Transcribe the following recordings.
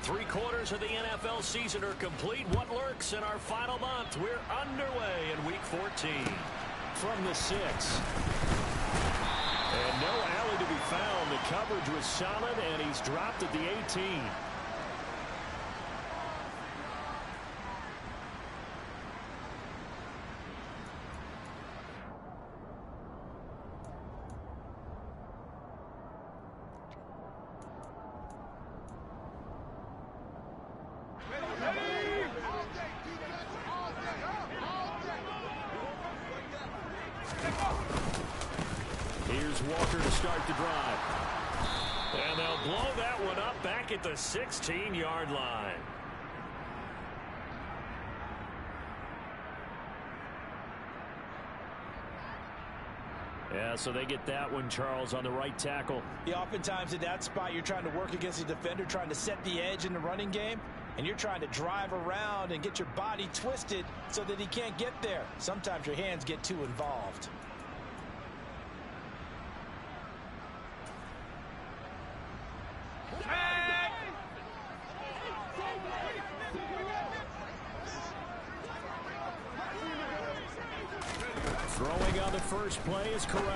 3/4 of the NFL season are complete. What lurks in our final month? We're underway in Week 14. From the 6. And no alley to be found. The coverage was solid, and he's dropped at the 18. Here's Walker to start the drive. And they'll blow that one up back at the 16-yard line. Yeah, so they get that one, Charles, on the right tackle. Yeah, oftentimes in that spot, you're trying to work against the defender, trying to set the edge in the running game, and you're trying to drive around and get your body twisted so that he can't get there. Sometimes your hands get too involved. Throwing on the first play is Corral. And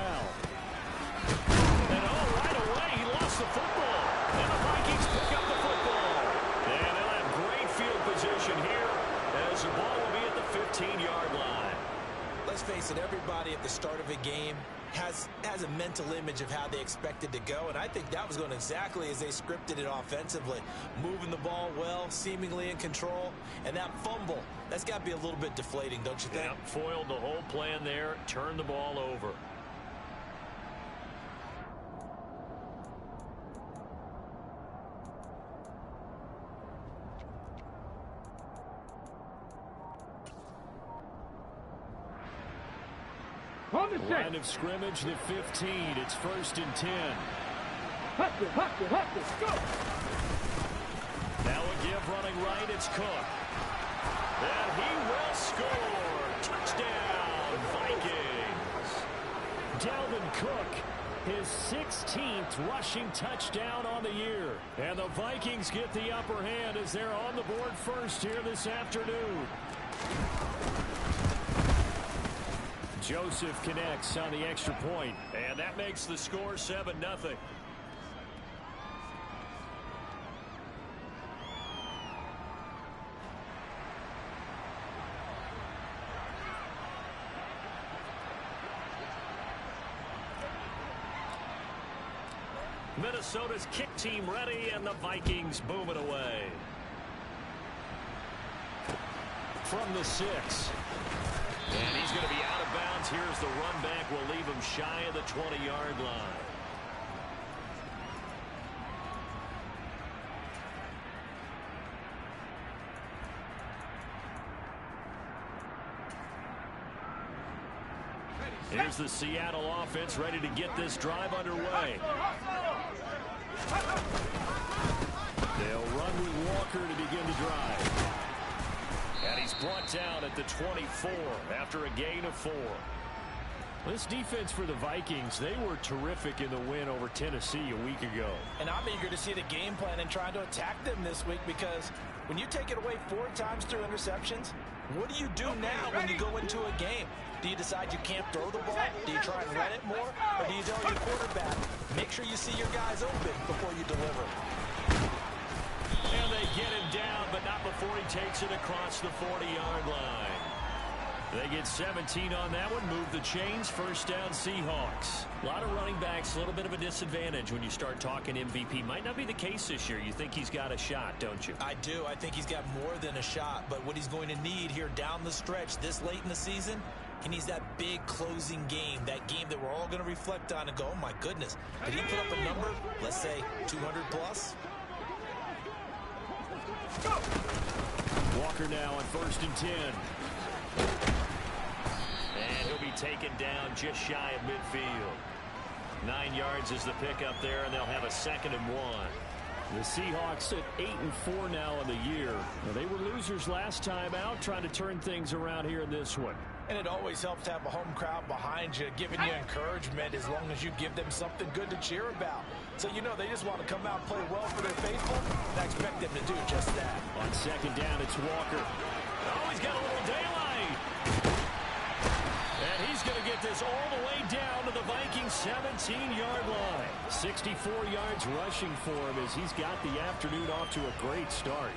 right away, he lost the football. And the Vikings pick up the football. And they'll have great field position here as the ball will be at the 15-yard line. Let's face it, everybody at the start of a game has a mental image of how they expect it to go, and I think that was going exactly as they scripted it offensively. Moving the ball well, seemingly in control, and that fumble, that's got to be a little bit deflating, don't you think? Yeah, foiled the whole plan there, turned the ball over. Line of scrimmage, the 15. It's 1st and 10. Go! Now a give running right. It's Cook. And he will score. Touchdown, Vikings. Dalvin Cook, his 16th rushing touchdown on the year. And the Vikings get the upper hand as they're on the board first here this afternoon. Joseph connects on the extra point, and that makes the score 7-0. Minnesota's kick team ready, and the Vikings boom it away. From the 6. And he's going to be out of bounds. Here's the run back. Will leave him shy of the 20-yard line. Here's the Seattle offense ready to get this drive underway. They'll run with Walker to begin the drive. And he's brought down at the 24 after a gain of 4. This defense for the Vikings, they were terrific in the win over Tennessee a week ago. And I'm eager to see the game plan and trying to attack them this week, because when you take it away 4 times through interceptions, what do you do now when you go into a game? Do you decide you can't throw the ball? Do you try and run it more? Or do you tell your quarterback, make sure you see your guys open before you deliver? And they get him down, but not before he takes it across the 40-yard line. They get 17 on that one, move the chains, 1st down Seahawks. A lot of running backs, a little bit of a disadvantage when you start talking MVP. Might not be the case this year. You think he's got a shot, don't you? I do. I think he's got more than a shot, but what he's going to need here down the stretch this late in the season, he needs that big closing game, that game that we're all going to reflect on and go, oh my goodness, did he put up a number, let's say 200 plus? Go! Walker now on 1st and 10. And he'll be taken down just shy of midfield. 9 yards is the pickup there, and they'll have a 2nd and 1. The Seahawks at 8-4 now in the year. Now, they were losers last time out, trying to turn things around here in this one. And it always helps to have a home crowd behind you, giving you encouragement as long as you give them something good to cheer about. So you know they just want to come out and play well for their faithful, and I expect them to do just that. On second down, it's Walker. Oh, he's got a little daylight. And he's going to get this all the way down to the Vikings' 17-yard line. 64 yards rushing for him as he's got the afternoon off to a great start.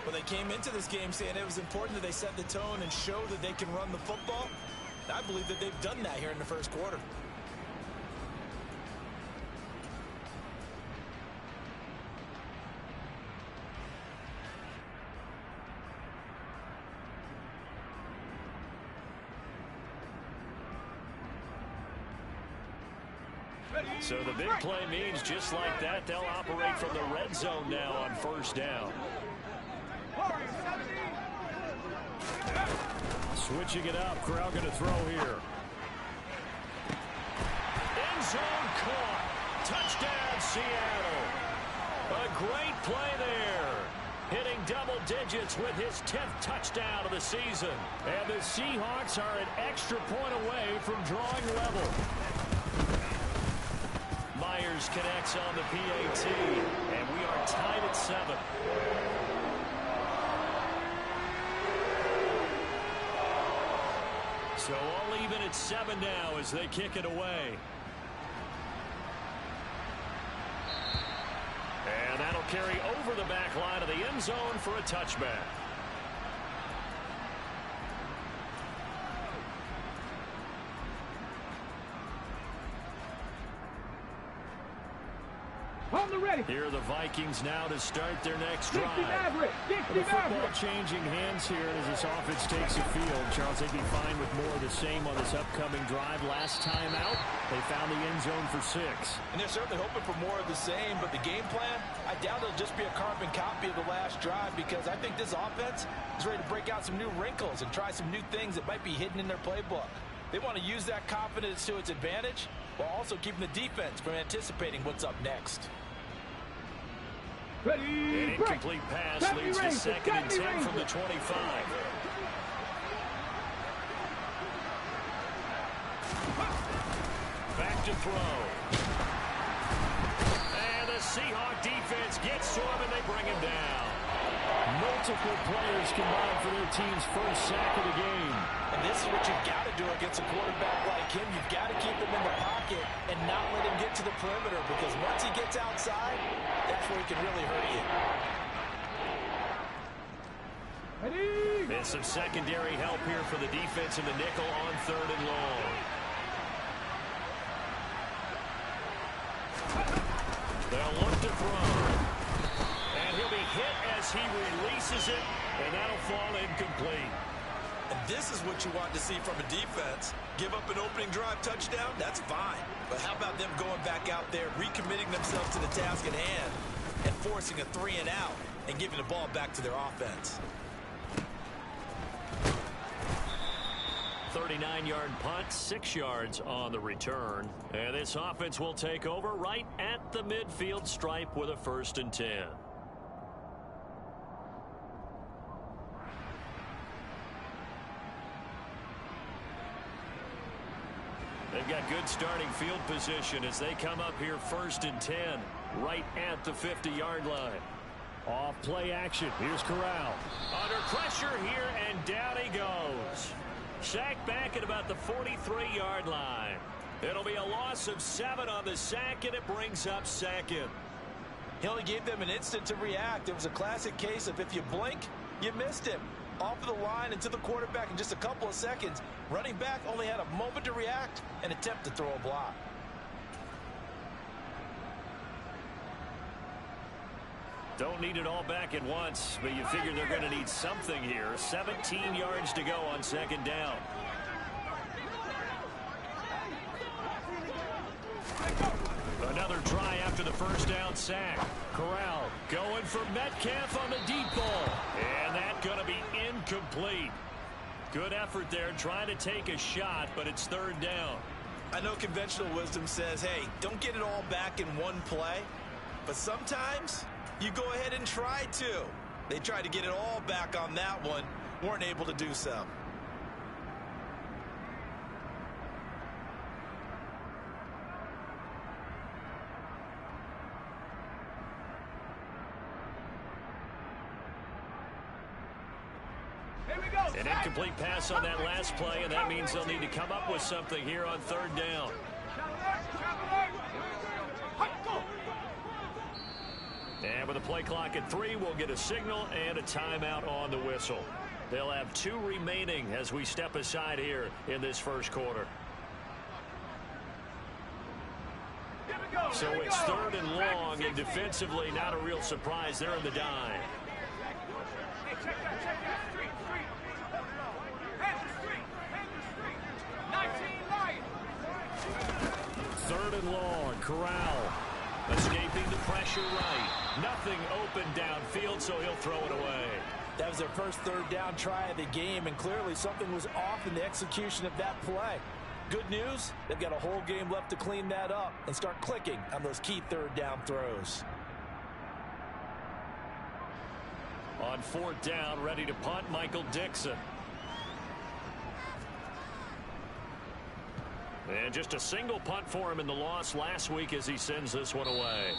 Well, they came into this game saying it was important that they set the tone and show that they can run the football. I believe that they've done that here in the first quarter. So the big play means just like that, they'll operate from the red zone now on first down. Switching it up, Corral going to throw here. End zone caught. Touchdown, Seattle. A great play there. Hitting double digits with his 10th touchdown of the season. And the Seahawks are an extra point away from drawing level. Myers connects on the PAT, and we are tied at 7. So all even at 7 now as they kick it away. And that'll carry over the back line of the end zone for a touchback. Here are the Vikings now to start their next drive. The football changing hands here as this offense takes the field. Charles, they'd be fine with more of the same on this upcoming drive. Last time out, they found the end zone for 6. And they're certainly hoping for more of the same, but the game plan, I doubt it'll just be a carbon copy of the last drive because I think this offense is ready to break out some new wrinkles and try some new things that might be hidden in their playbook. They want to use that confidence to its advantage while also keeping the defense from anticipating what's up next. An incomplete pass leads to 2nd and 10 from the 25. Back to throw. And the Seahawk defense gets to him and they bring him down. Multiple players combined for their team's first sack of the game. And this is what you've got to do against a quarterback like him. You've got to keep him in the pocket and not let him get to the perimeter because once he gets outside, that's where he can really hurt you. There's some secondary help here for the defense in the nickel on 3rd and long. They'll look to throw. And he'll be hit as he releases it, and that'll fall incomplete. And this is what you want to see from a defense. Give up an opening drive touchdown, that's fine. But how about them going back out there, recommitting themselves to the task at hand, and forcing a 3 and out, and giving the ball back to their offense. 39-yard punt, 6 yards on the return. And this offense will take over right at the midfield stripe with a 1st and 10. They've got good starting field position as they come up here 1st and 10, right at the 50-yard line. Off play action. Here's Corral. Under pressure here, and down he goes. Sacked back at about the 43-yard line. It'll be a loss of 7 on the sack, and it brings up 2nd. He only gave them an instant to react. It was a classic case of if you blink, you missed him. Off of the line and to the quarterback in just a couple of seconds. Running back only had a moment to react and attempt to throw a block. Don't need it all back at once, but you figure they're going to need something here. 17 yards to go on 2nd down. Another try after the 1st down sack. Corral going for Metcalf on the deep ball. And that's going to be incomplete. Good effort there trying to take a shot, but it's 3rd down. I know conventional wisdom says, hey, don't get it all back in one play. But sometimes you go ahead and try to. They tried to get it all back on that one. Weren't able to do so. An incomplete pass on that last play, and that means they'll need to come up with something here on third down. And with the play clock at 3, we'll get a signal and a timeout on the whistle. They'll have 2 remaining as we step aside here in this first quarter. So it's third and long, and defensively not a real surprise. They're in the dime. Third and long, Corral escaping the pressure right. Nothing open downfield, so he'll throw it away. That was their first third down try of the game, and clearly something was off in the execution of that play. Good news, they've got a whole game left to clean that up and start clicking on those key third down throws. On fourth down, ready to punt, Michael Dixon. And just a single punt for him in the loss last week as he sends this one away.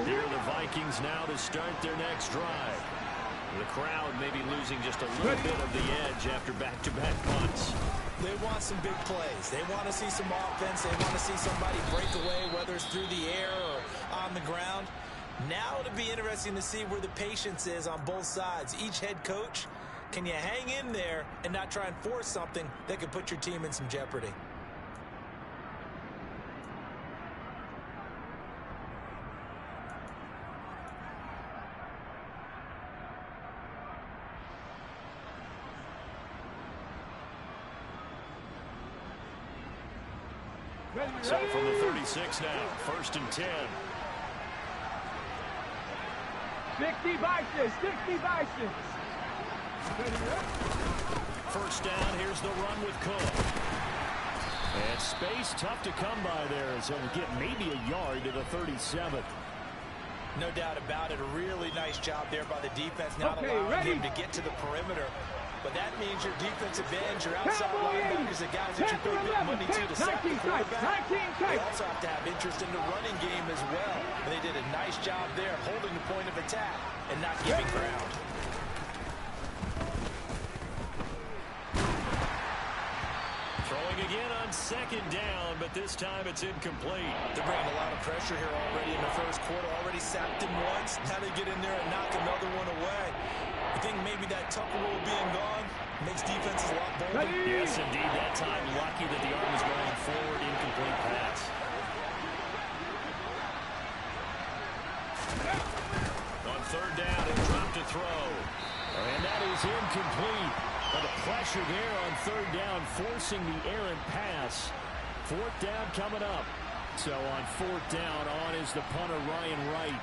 Here are the Vikings now to start their next drive. The crowd may be losing just a little bit of the edge after back-to-back punts. They want some big plays. They want to see some offense. They want to see somebody break away, whether it's through the air or on the ground. Now it'll be interesting to see where the patience is on both sides. Each head coach, can you hang in there and not try and force something that could put your team in some jeopardy? So from the 36 now, first and 10. 60 Vikings, 60 Vikings. First down, here's the run with Cook. And space tough to come by there as he'll get maybe a yard to the 37. No doubt about it. A really nice job there by the defense, not allowing him to get to the perimeter. But that means your defensive ends, your outside linebackers, the guys that you pay big money to sack the quarterback. They also have to have interest in the running game as well. And they did a nice job there holding the point of attack and not giving ground. Throwing again on second down, but this time it's incomplete. They're bringing a lot of pressure here already in the first quarter. Already sacked him once. Now they get in there and knock another one away. I think maybe that Tucker rule being gone makes defenses a lot bolder. Yes, indeed. That time, lucky that the arm is going forward. Incomplete pass. On third down, he'll drop to throw. And that is incomplete. But the pressure there on third down, forcing the errant pass. Fourth down coming up. So on fourth down, on is the punter, Ryan Wright.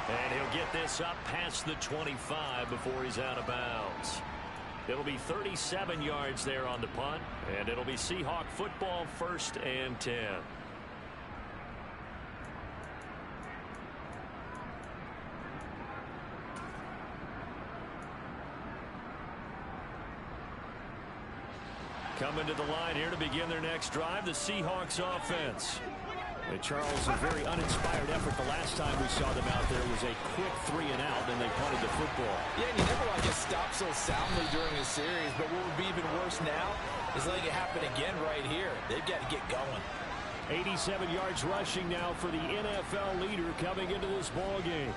And he'll get this up past the 25 before he's out of bounds. It'll be 37 yards there on the punt, and it'll be Seahawk football, first and 10. Coming to the line here to begin their next drive, the Seahawks offense. Charles, a very uninspired effort the last time we saw them out there was a quick 3 and out, and they punted the football. Yeah, and you never want to get stopped so soundly during a series, but what would be even worse now is letting it happen again right here. They've got to get going. 87 yards rushing now for the NFL leader coming into this ball game.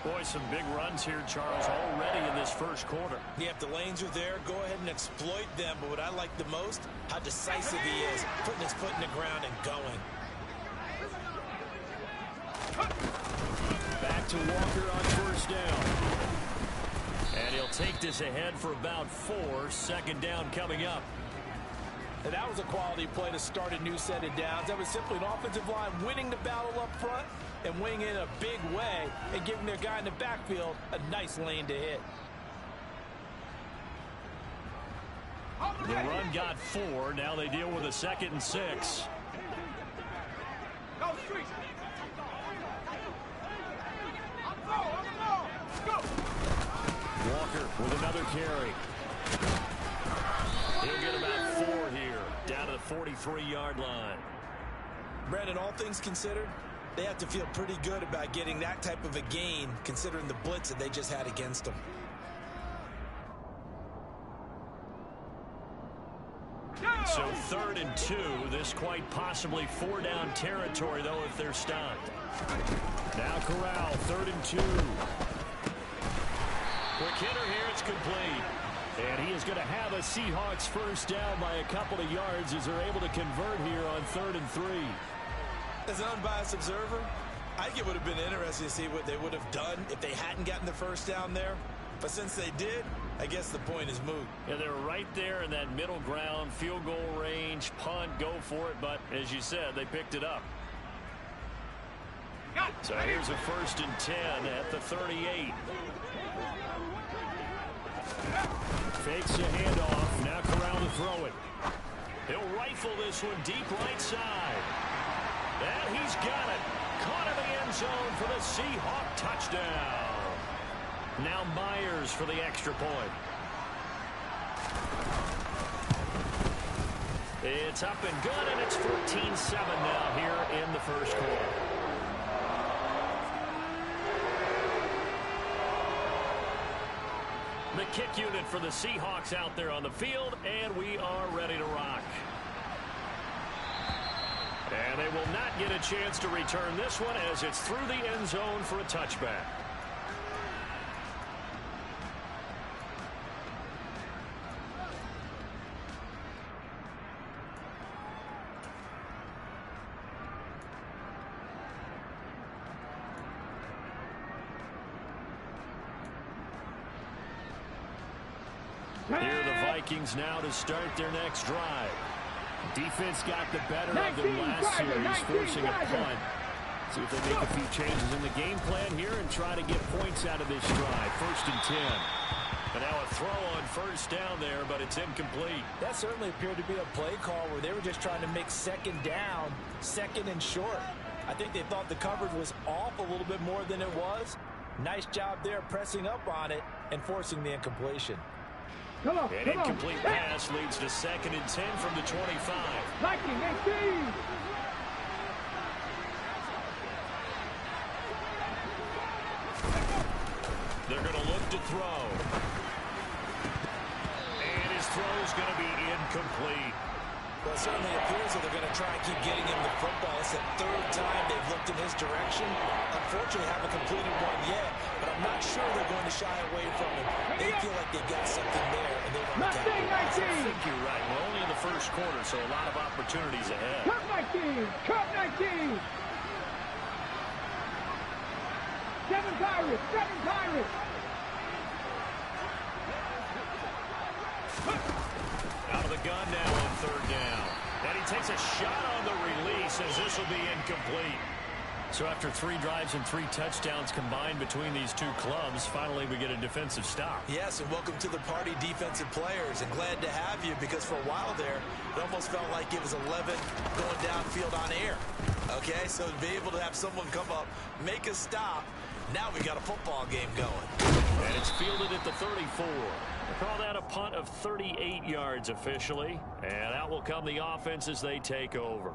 Boy, some big runs here, Charles, already in this first quarter. Yeah, if the lanes are there, go ahead and exploit them. But what I like the most, how decisive he is, putting his foot in the ground and going. Back to Walker on first down. And he'll take this ahead for about 4. Second down coming up. And that was a quality play to start a new set of downs. That was simply an offensive line winning the battle up front and winning in a big way and giving their guy in the backfield a nice lane to hit. The run got 4. Now they deal with a 2nd and 6. with another carry. He'll get about 4 here, down to the 43-yard line. Brandon, all things considered, they have to feel pretty good about getting that type of a gain, considering the blitz that they just had against them. So 3rd and 2. This quite possibly 4-down territory, though, if they're stopped. Now Corral, 3rd and 2. Quick hitter here, it's complete. And he is going to have a Seahawks first down by a couple of yards as they're able to convert here on 3rd and 3. As an unbiased observer, I think it would have been interesting to see what they would have done if they hadn't gotten the first down there. But since they did, I guess the point is moot. Yeah, they're right there in that middle ground, field goal range, punt, go for it. But as you said, they picked it up. So here's a 1st and 10 at the 38. Fakes a handoff. Now Corral to throw it. He'll rifle this one deep right side. And he's got it. Caught in the end zone for the Seahawk touchdown. Now Myers for the extra point. It's up and good, and it's 14-7 now here in the first quarter. The kick unit for the Seahawks out there on the field, and we are ready to rock. And they will not get a chance to return this one as it's through the end zone for a touchback. Here are the Vikings now to start their next drive. Defense got the better of them last series, forcing a punt. See if they make a few changes in the game plan here and try to get points out of this drive. 1st and 10. And now a throw on 1st down there, but it's incomplete. That certainly appeared to be a play call where they were just trying to make 2nd down, 2nd and short. I think they thought the coverage was off a little bit more than it was. Nice job there pressing up on it and forcing the incompletion. Come on, An incomplete pass leads to 2nd and 10 from the 25. Viking, 18. They're going to look to throw. And his throw is going to be incomplete. Well, it certainly appears that they're going to try and keep getting him the football. It's the 3rd time they've looked in his direction. Unfortunately, haven't completed one yet, but I'm not sure they're going to shy away from him. They feel like they've got something there, and they want to capitalize. I think you're right. We're only in the first quarter, so a lot of opportunities ahead. Cup 19. Cup 19. 7 Pirates. 7 Pirates. Out of the gun now on 3rd down. And he takes a shot on the release as this will be incomplete. So after 3 drives and 3 touchdowns combined between these two clubs, finally we get a defensive stop. Yes, and welcome to the party, defensive players. And glad to have you, because for a while there, it almost felt like it was 11 going downfield on air. Okay, so to be able to have someone come up, make a stop, now we got a football game going. And it's fielded at the 34. They call that a punt of 38 yards officially. And out will come the offense as they take over.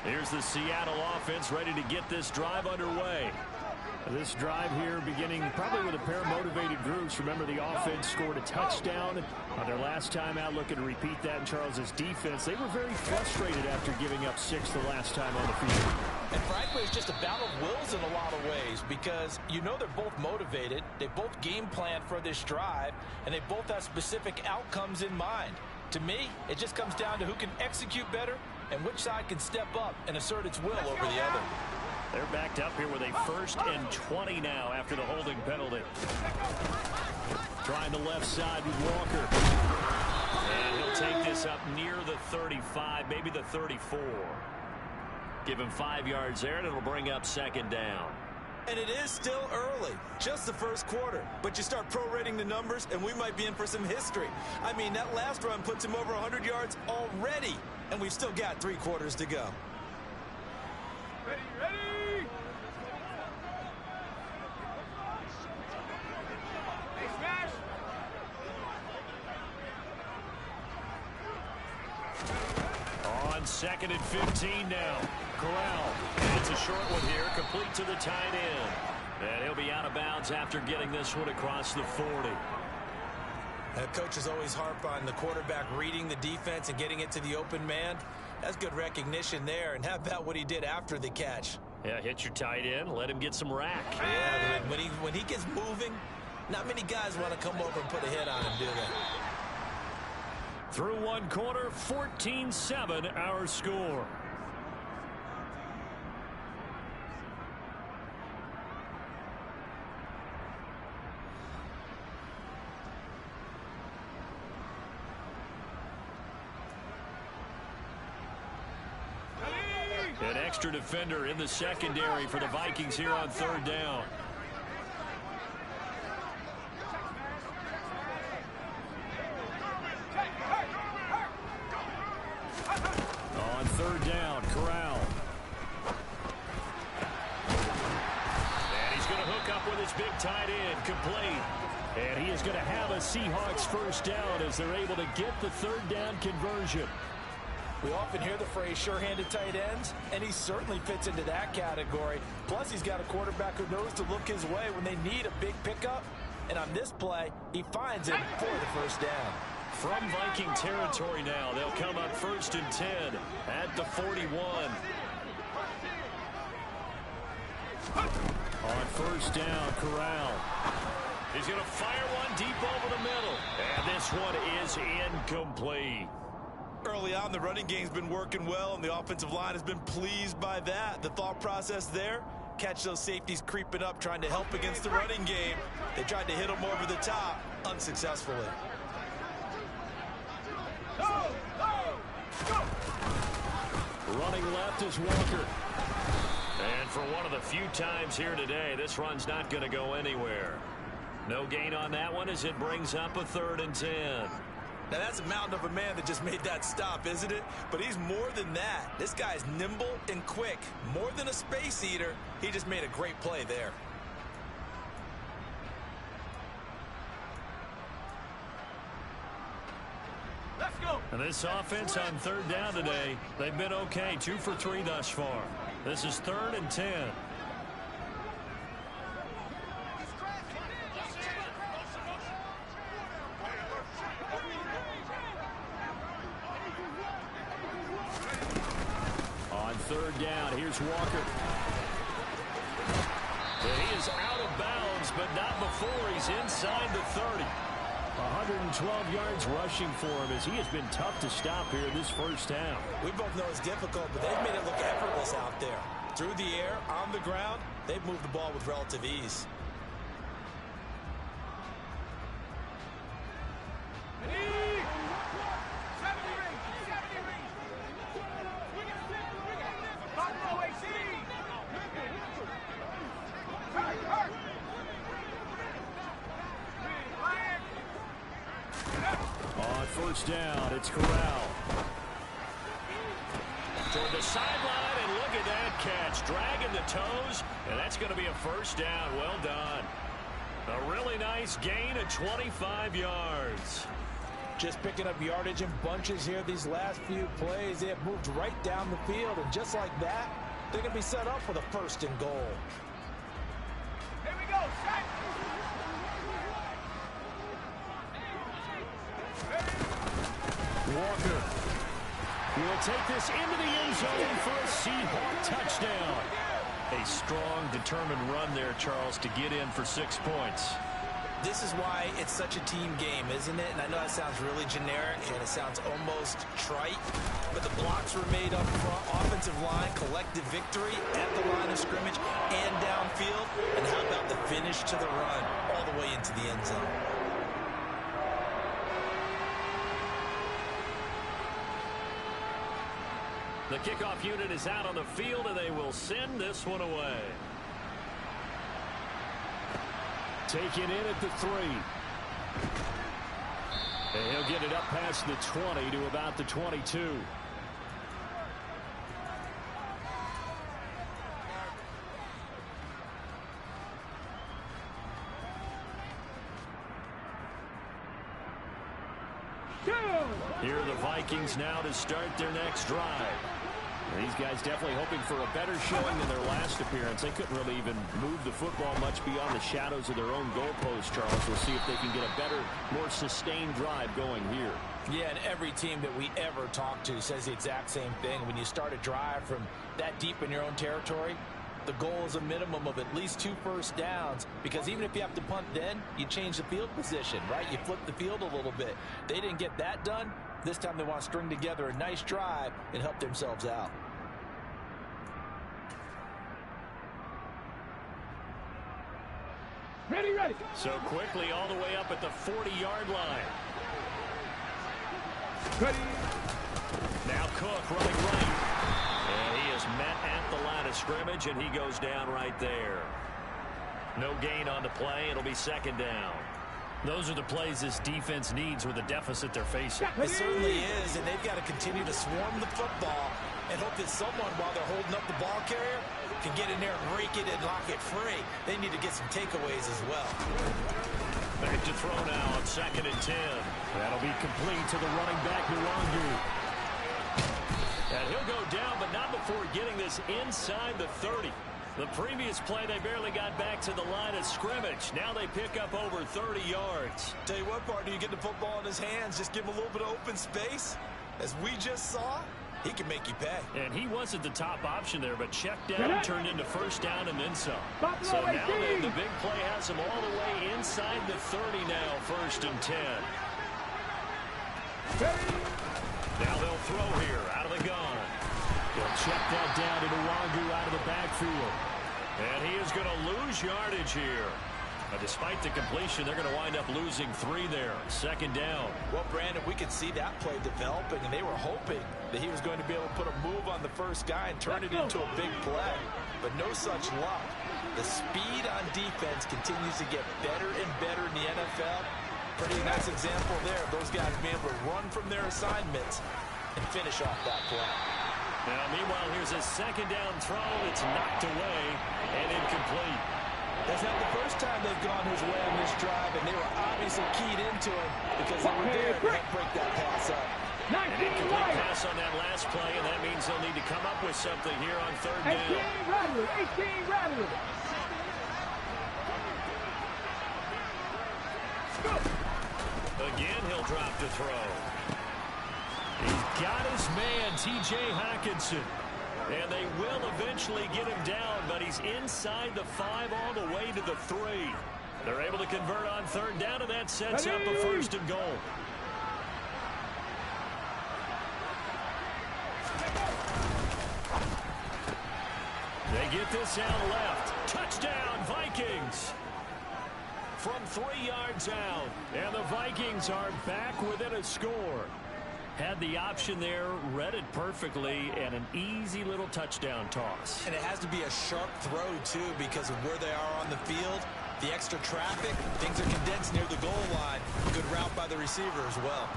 Here's the Seattle offense ready to get this drive underway. This drive here beginning probably with a pair of motivated groups. Remember, the offense scored a touchdown on their last time out. Looking to repeat that in Charles's defense. They were very frustrated after giving up 6 the last time on the field. And frankly, it's just a battle of wills in a lot of ways, because you know they're both motivated. They both game plan for this drive, and they both have specific outcomes in mind. To me, it just comes down to who can execute better and which side can step up and assert its will over the other. They're backed up here with a 1st and 20 now after the holding penalty. Trying the left side with Walker. And he'll take this up near the 35, maybe the 34. Give him 5 yards there, and it'll bring up second down. And it is still early, just the first quarter. But you start prorating the numbers, and we might be in for some history. I mean, that last run puts him over 100 yards already, and we've still got 3 quarters to go. Ready, ready! Hey, smash! On 2nd and 15 now. Corral. It's a short one here, complete to the tight end. And he'll be out of bounds after getting this one across the 40. Coaches always harp on the quarterback reading the defense and getting it to the open man. That's good recognition there. And how about what he did after the catch? Yeah, hit your tight end, let him get some rack. Yeah, when he gets moving, not many guys want to come over and put a hit on him, do they? Through 1 quarter, 14-7 our score. An extra defender in the secondary for the Vikings here on 3rd down. On 3rd down, Corral. And he's going to hook up with his big tight end, complete. And he is going to have a Seahawks first down as they're able to get the 3rd down conversion. We often hear the phrase sure-handed tight ends, and he certainly fits into that category. Plus, he's got a quarterback who knows to look his way when they need a big pickup. And on this play, he finds him for the first down. From Viking territory now, they'll come up 1st and 10 at the 41. On 1st down, Corral. He's going to fire one deep over the middle. And this one is incomplete. Early on, the running game's been working well, and the offensive line has been pleased by that. The thought process there, catch those safeties creeping up, trying to help against the running game. They tried to hit them over the top, unsuccessfully. Go! Go! Running left is Walker. And for one of the few times here today, this run's not going to go anywhere. No gain on that one as it brings up a 3rd and 10. Now, that's a mountain of a man that just made that stop, isn't it? But he's more than that. This guy's nimble and quick. More than a space eater, he just made a great play there. Let's go! And this offense on 3rd down today, they've been okay. 2 for 3 thus far. This is 3rd and 10. On 3rd down, here's Walker. And he is out of bounds, but not before he's inside the 30. 112 yards rushing for him as he has been tough to stop here this first half. We both know it's difficult, but they've made it look effortless out there. Through the air, on the ground, they've moved the ball with relative ease. On 1st down, it's Corral. Toward the sideline, and look at that catch. Dragging the toes, and that's going to be a first down. Well done. A really nice gain of 25 yards. Just picking up yardage in bunches here these last few plays. They have moved right down the field, and just like that, they're going to be set up for the 1st and goal. Here we go! Set! Walker will take this into the end zone for a Seahawk touchdown. A strong, determined run there, Charles, to get in for 6 points. This is why it's such a team game, isn't it? And I know that sounds really generic and it sounds almost trite, but the blocks were made up front, offensive line, collective victory at the line of scrimmage and downfield. And how about the finish to the run all the way into the end zone? The kickoff unit is out on the field, and they will send this one away. Taken in at the 3. And he'll get it up past the 20 to about the 22. Here are the Vikings now to start their next drive. These guys definitely hoping for a better showing than their last appearance. They couldn't really even move the football much beyond the shadows of their own goalpost, Charles. We'll see if they can get a better, more sustained drive going here. Yeah, and every team that we ever talk to says the exact same thing. When you start a drive from that deep in your own territory, the goal is a minimum of at least 2 first downs, because even if you have to punt then, you change the field position, right? You flip the field a little bit. They didn't get that done. This time they want to string together a nice drive and help themselves out. Ready, ready. So quickly all the way up at the 40-yard line. Ready. Now Cook running right. And he is met at the line of scrimmage, and he goes down right there. No gain on the play. It'll be second down. Those are the plays this defense needs with the deficit they're facing. It certainly is, and they've got to continue to swarm the football and hope that someone, while they're holding up the ball carrier, can get in there and rake it and lock it free. They need to get some takeaways as well. Back to throw now on 2nd and 10. That'll be complete to the running back, Nwangu. And he'll go down, but not before getting this inside the 30. The previous play, they barely got back to the line of scrimmage. Now they pick up over 30 yards. Tell you what, partner, you get the football in his hands, just give him a little bit of open space. As we just saw, he can make you pay. And he wasn't the top option there, but checked down, turned into first down, and then some. So now the big play has him all the way inside the 30 now, 1st and 10. Now they'll throw here out of the gun. They'll check that down to Nwangu out of the backfield. And he is going to lose yardage here. But despite the completion, they're going to wind up losing 3 there. 2nd down. Well, Brandon, we could see that play developing, and they were hoping that he was going to be able to put a move on the first guy and turn it into a big play. But no such luck. The speed on defense continues to get better and better in the NFL. Pretty nice example there of those guys being able to run from their assignments and finish off that play. Now, meanwhile, here's a 2nd down throw. It's knocked away and incomplete. That's not the first time they've gone his way on this drive, and they were obviously keyed into it because they were there to help break that pass up. An incomplete pass on that last play, and that means they'll need to come up with something here on 3rd down. 18 Rattler. Again, he'll drop to throw. He's got his man, T.J. Hockenson. And they will eventually get him down, but he's inside the 5 all the way to the 3. They're able to convert on 3rd down, and that sets up a 1st and goal. They get this out left. Touchdown, Vikings! From 3 yards out, and the Vikings are back within a score. Had the option there, read it perfectly, and an easy little touchdown toss. And it has to be a sharp throw, too, because of where they are on the field. The extra traffic, things are condensed near the goal line. Good route by the receiver as well.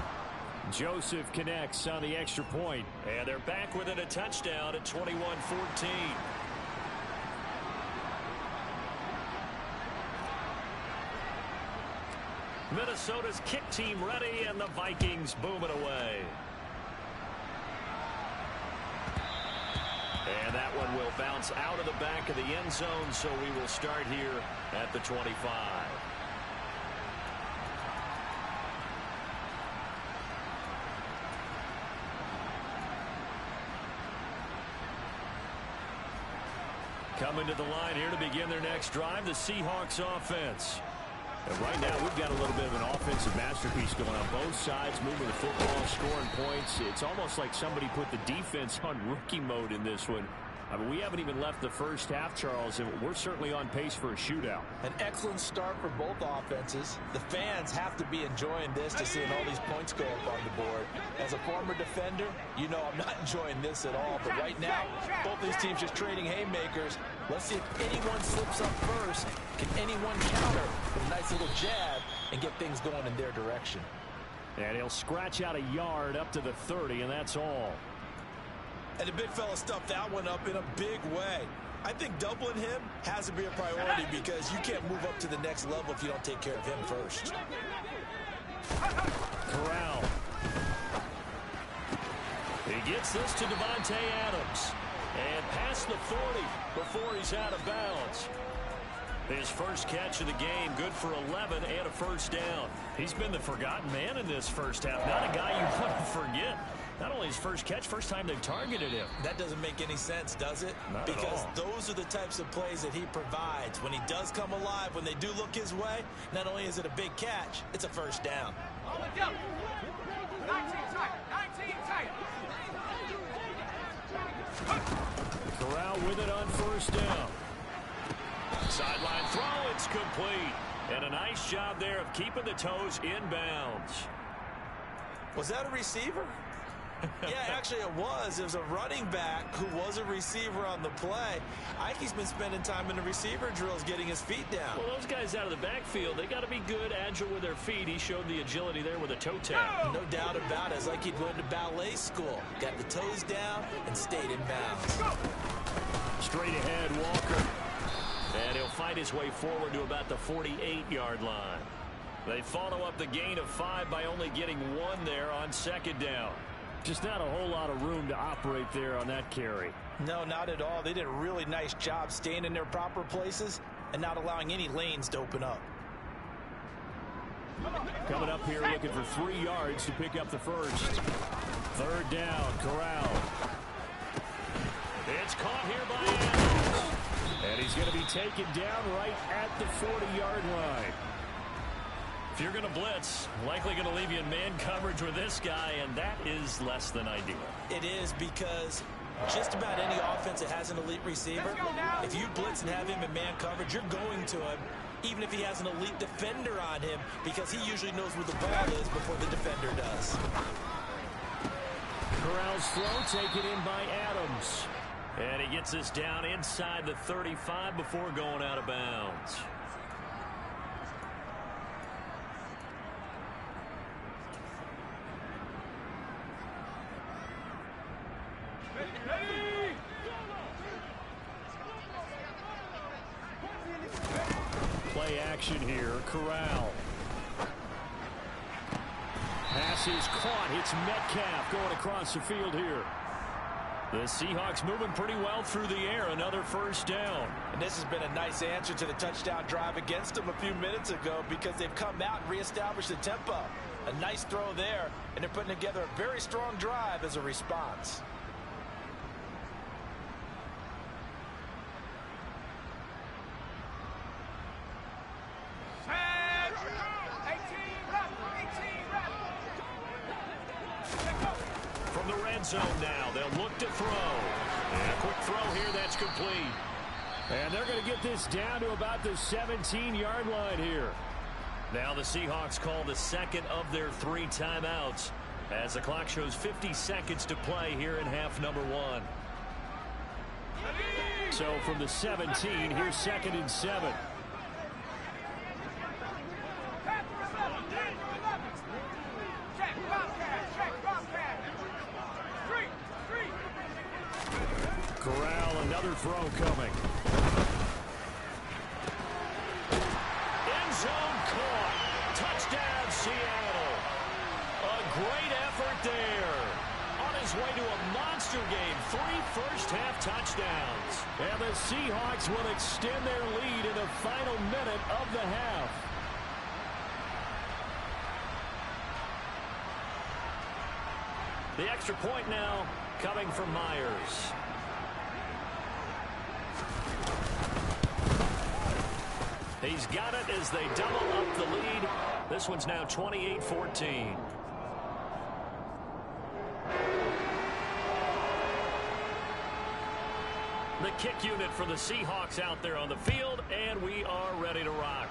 Joseph connects on the extra point, and they're back within a touchdown at 21-14. Minnesota's kick team ready, and the Vikings booming away. And that one will bounce out of the back of the end zone, so we will start here at the 25. Coming to the line here to begin their next drive, the Seahawks offense. And right now, we've got a little bit of an offensive masterpiece going on both sides, moving the football, scoring points. It's almost like somebody put the defense on rookie mode in this one. I mean, we haven't even left the first half, Charles, and we're certainly on pace for a shootout. An excellent start for both offenses. The fans have to be enjoying this to seeing all these points go up on the board. As a former defender, you know I'm not enjoying this at all. But right now, both these teams just trading haymakers. Let's see if anyone slips up first. Can anyone counter with a nice little jab and get things going in their direction? And he'll scratch out a yard up to the 30, and that's all. And the big fella stuffed that one up in a big way. I think doubling him has to be a priority because you can't move up to the next level if you don't take care of him first. Corral. He gets this to Davante Adams. And past the 40 before he's out of bounds. His first catch of the game, good for 11 and a first down. He's been the forgotten man in this first half. Not a guy you want to forget. Not only his first catch, first time they've targeted him. That doesn't make any sense, does it? Not because at all. Those are the types of plays that he provides. When he does come alive, when they do look his way, not only is it a big catch, it's a first down. 19 tight. 19 tight. Corral with it on first down. Sideline throw, it's complete. And a nice job there of keeping the toes inbounds. Was that a receiver? Yeah, actually it was. It was a running back who was a receiver on the play. Ike's been spending time in the receiver drills getting his feet down. Well, those guys out of the backfield, they got to be good, agile with their feet. He showed the agility there with a toe tap. No doubt about it. It's like he'd went to ballet school. Got the toes down and stayed in bounds. Straight ahead, Walker. And he'll fight his way forward to about the 48-yard line. They follow up the gain of 5 by only getting 1 there on second down. Just not a whole lot of room to operate there on that carry. No, not at all. They did a really nice job staying in their proper places and not allowing any lanes to open up. Coming up here looking for 3 yards to pick up the first. Third down, Corral. It's caught here by Adams. And he's going to be taken down right at the 40-yard line. If you're going to blitz, likely going to leave you in man coverage with this guy, and that is less than ideal. It is because just about any offense that has an elite receiver, if you blitz and have him in man coverage, you're going to him, even if he has an elite defender on him, because he usually knows where the ball is before the defender does. Corral's throw taken in by Adams. And he gets this down inside the 35 before going out of bounds. Play action here, Corral. Pass is caught, hits Metcalf going across the field here. The Seahawks moving pretty well through the air, another first down. And this has been a nice answer to the touchdown drive against them a few minutes ago because they've come out and reestablished the tempo. A nice throw there, and they're putting together a very strong drive as a response. From the red zone now, they'll look to throw. And a quick throw here, that's complete. And they're going to get this down to about the 17-yard line here. Now the Seahawks call the second of their 3 timeouts as the clock shows 50 seconds to play here in half number 1. So from the 17, here's 2nd and 7. Corral, another throw coming. End zone caught. Touchdown, Seattle. A great effort there. On his way to a monster game. 3 first-half touchdowns. And the Seahawks will extend their lead in the final minute of the half. The extra point now coming from Myers. He's got it as they double up the lead. This one's now 28-14. The kick unit for the Seahawks out there on the field, and we are ready to rock.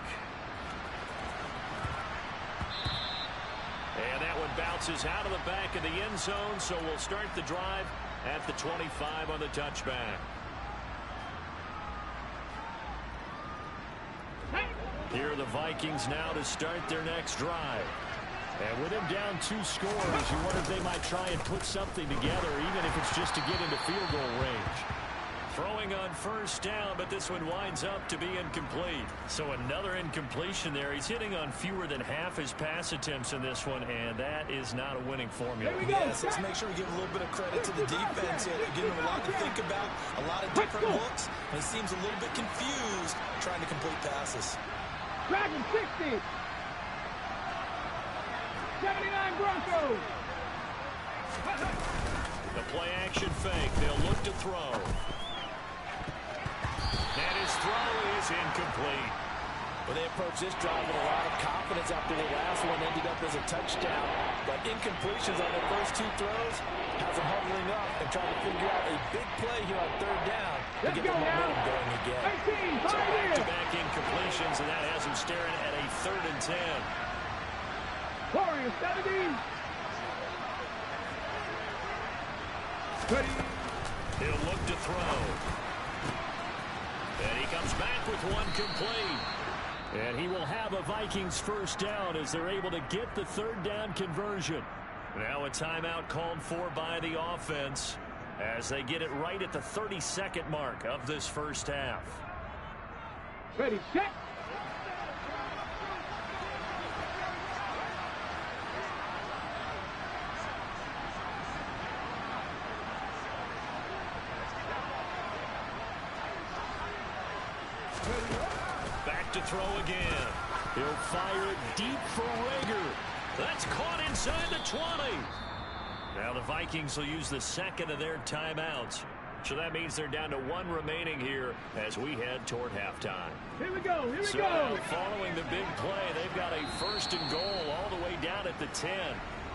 And that one bounces out of the back of the end zone, so we'll start the drive at the 25 on the touchback. Here are the Vikings now to start their next drive. And with him down 2 scores, you wonder if they might try and put something together, even if it's just to get into field goal range. Throwing on first down, but this one winds up to be incomplete. So another incompletion there. He's hitting on fewer than half his pass attempts in this one, and that is not a winning formula. Yes, let's make sure we give a little bit of credit to the defense here. They're giving him a lot to think about, a lot of different looks, and he seems a little bit confused trying to complete passes. Dragon 60. 79 Broncos. The play action fake. They'll look to throw. And his throw is incomplete. Well, they approached this drive with a lot of confidence after the last one ended up as a touchdown. But incompletions on their first 2 throws has them huddling up and trying to figure out a big play here on 3rd down to get the momentum going again. So back-to-back incompletions, and that has him staring at a 3rd and 10. Warriors 70. Ready. He'll look to throw. And he comes back with one complete. And he will have a Vikings first down as they're able to get the 3rd down conversion. Now a timeout called for by the offense as they get it right at the 32nd mark of this first half. Ready, set. Back to throw again. He'll fire it deep for Rager. That's caught inside the 20. Now the Vikings will use the 2nd of their timeouts. So that means they're down to 1 remaining here as we head toward halftime. Here we go, here we So go. Following the big play, they've got a 1st and goal all the way down at the 10.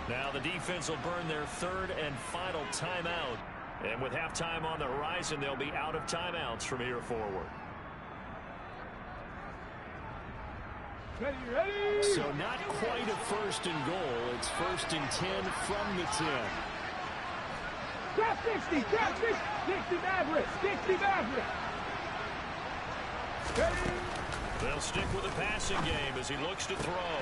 Now the defense will burn their 3rd and final timeout. And with halftime on the horizon, they'll be out of timeouts from here forward. Ready, ready. So not quite a 1st and goal. It's 1st and 10 from the 10. Trap 60, trap 60. 60 Maverick, 60 Maverick. Ready. They'll stick with the passing game as he looks to throw.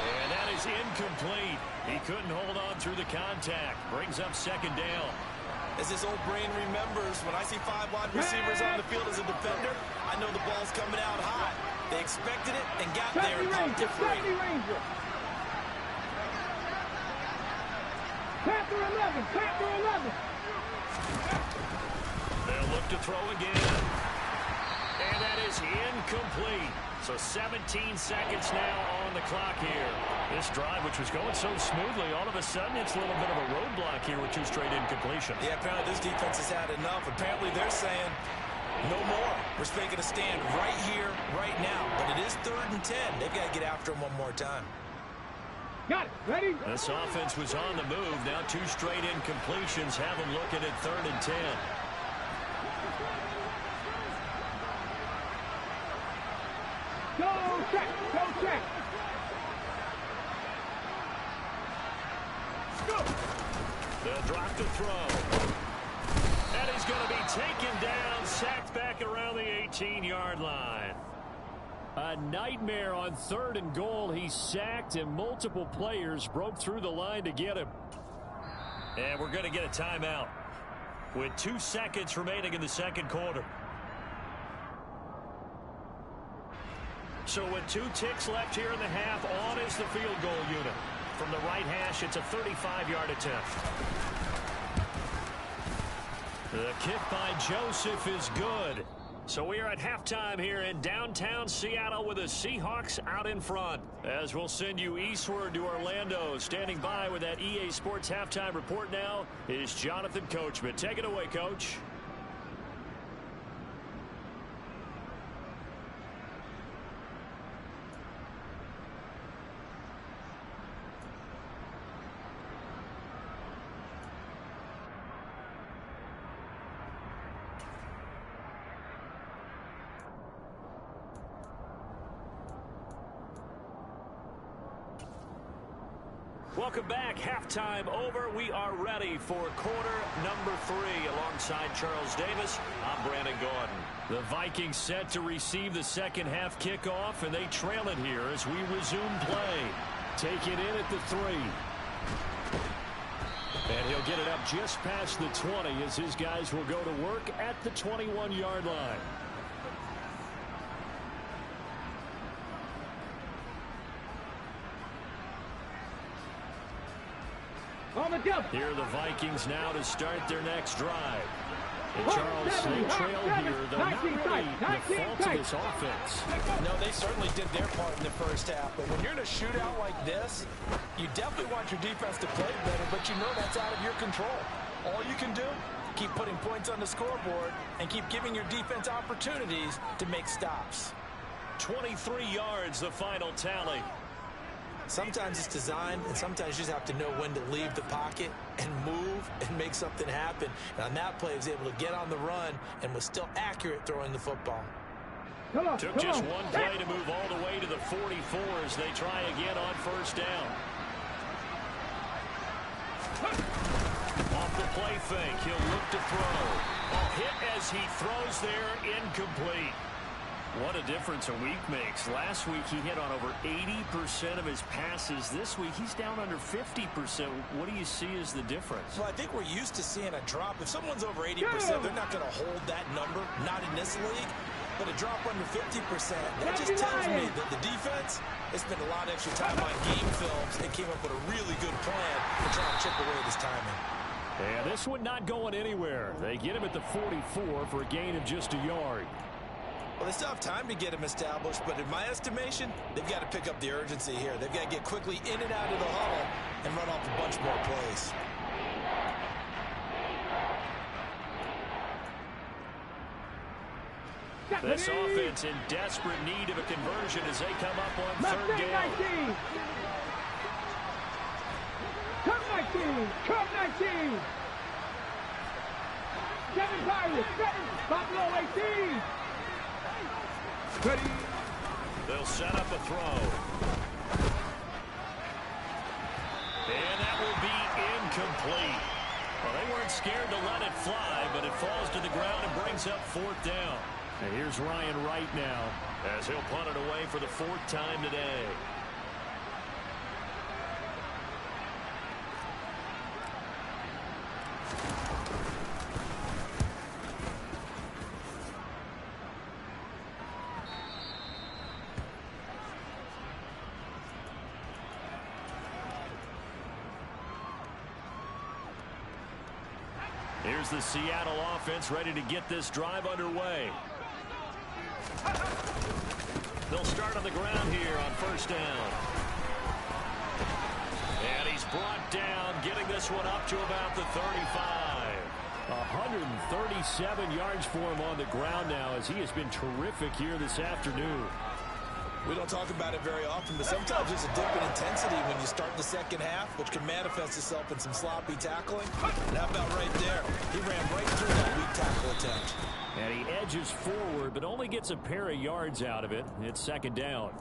And that is incomplete. He couldn't hold on through the contact. Brings up 2nd down. As his old brain remembers, when I see 5 wide receivers on the field as a defender, I know the ball's coming out hot. They expected it and got there and pumped it free. Ranger. Panther 11, Panther 11. They'll look to throw again. And that is incomplete. So 17 seconds now on the clock here. This drive, which was going so smoothly, all of a sudden it's a little bit of a roadblock here with 2 straight incompletions. Yeah, apparently this defense has had enough. Apparently they're saying, no more. We're making a stand right here, right now. But it is 3rd and 10. They've got to get after him one more time. Got it. Ready? This offense was on the move. Now 2 straight incompletions have them looking at 3rd and 10. Go check, go check. Go. They'll drop the throw. And he's going to be taken down, sacked back around the 18-yard line. A nightmare on 3rd and goal. He's sacked, and multiple players broke through the line to get him. And we're going to get a timeout with 2 seconds remaining in the 2nd quarter. So with 2 ticks left here in the half, on is the field goal unit. From the right hash, it's a 35-yard attempt. The kick by Joseph is good. So we are at halftime here in downtown Seattle with the Seahawks out in front. As we'll send you eastward to Orlando. Standing by with that EA Sports halftime report now is Jonathan Coachman. Take it away, Coach. Welcome back. Halftime over. We are ready for quarter number 3. Alongside Charles Davis, I'm Brandon Gordon. The Vikings set to receive the second half kickoff, and they trail it here as we resume play. Take it in at the 3. And he'll get it up just past the 20 as his guys will go to work at the 21-yard line. Here are the Vikings now to start their next drive. And Charles, they trail here, though not really the fault of this offense. No, they certainly did their part in the first half. But when you're in a shootout like this, you definitely want your defense to play better, but you know that's out of your control. All you can do, keep putting points on the scoreboard and keep giving your defense opportunities to make stops. 23 yards, the final tally. Sometimes it's designed, and sometimes you just have to know when to leave the pocket and move and make something happen. And on that play, he was able to get on the run and was still accurate throwing the football. Took just one play to move all the way to the 44 as they try again on first down. Off the play fake, he'll look to throw. Hit as he throws there, incomplete. What a difference a week makes. Last week he hit on over 80% of his passes. This week he's down under 50%. What do you see as the difference? Well, I think we're used to seeing a drop. If someone's over 80%, they're not going to hold that number, not in this league. But a drop under 50%, that just tells me that the defense has spent a lot of extra time on game films and came up with a really good plan to try and chip away this timing. And this one not going anywhere. They get him at the 44 for a gain of just a yard. Well, they still have time to get him established, but in my estimation, they've got to pick up the urgency here. They've got to get quickly in and out of the huddle and run off a bunch more plays. This offense in desperate need of a conversion as they come up on third down. Come 19! Come 19! 7 Pirates! 7 Buffalo 18! Ready. They'll set up a throw. And that will be incomplete. Well, they weren't scared to let it fly, but it falls to the ground and brings up fourth down. And here's Ryan Wright now as he'll punt it away for the 4th time today. Here's the Seattle offense ready to get this drive underway. They'll start on the ground here on first down. And he's brought down, getting this one up to about the 35. 137 yards for him on the ground now as he has been terrific here this afternoon. We don't talk about it very often, but sometimes there's a dip in intensity when you start the second half, which can manifest itself in some sloppy tackling. And how about right there? He ran right through that weak tackle attempt. And he edges forward, but only gets a pair of yards out of it. It's second down.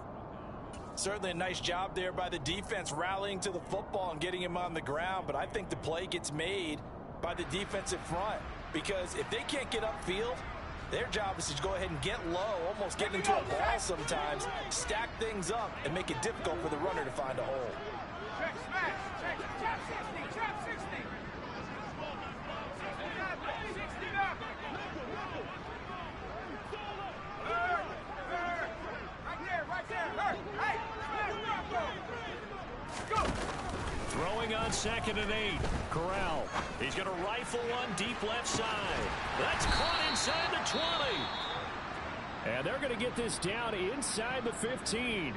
Certainly a nice job there by the defense rallying to the football and getting him on the ground, but I think the play gets made by the defensive front because if they can't get upfield, their job is to go ahead and get low, almost get into a ball sometimes, stack things up, and make it difficult for the runner to find a hole. Check, smash, check, trap 60, trap 60. 60 up. Right there. Hey, go. Throwing on 2nd and 8. Corral. He's going to rifle one deep left side. That's caught inside the 20. And they're going to get this down inside the 15.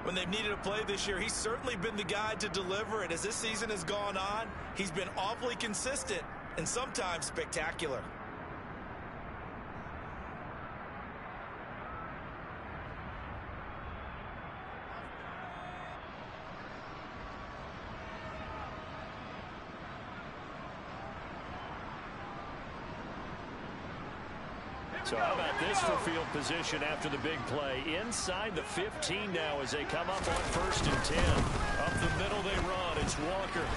When they've needed a play this year, he's certainly been the guy to deliver it. As this season has gone on, he's been awfully consistent and sometimes spectacular. So how about this for field position after the big play? Inside the 15 now as they come up on 1st and 10. Up the middle they run. It's Walker.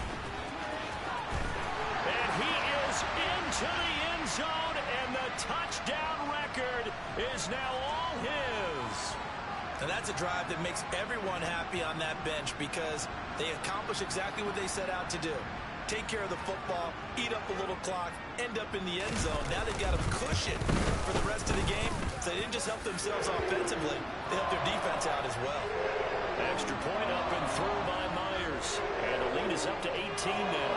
And he is into the end zone, and the touchdown record is now all his. And that's a drive that makes everyone happy on that bench because they accomplish exactly what they set out to do. Take care of the football, eat up a little clock, end up in the end zone. Now they've got a cushion for the rest of the game. So they didn't just help themselves offensively, they helped their defense out as well. Extra point up and through by Myers. And the lead is up to 18 now.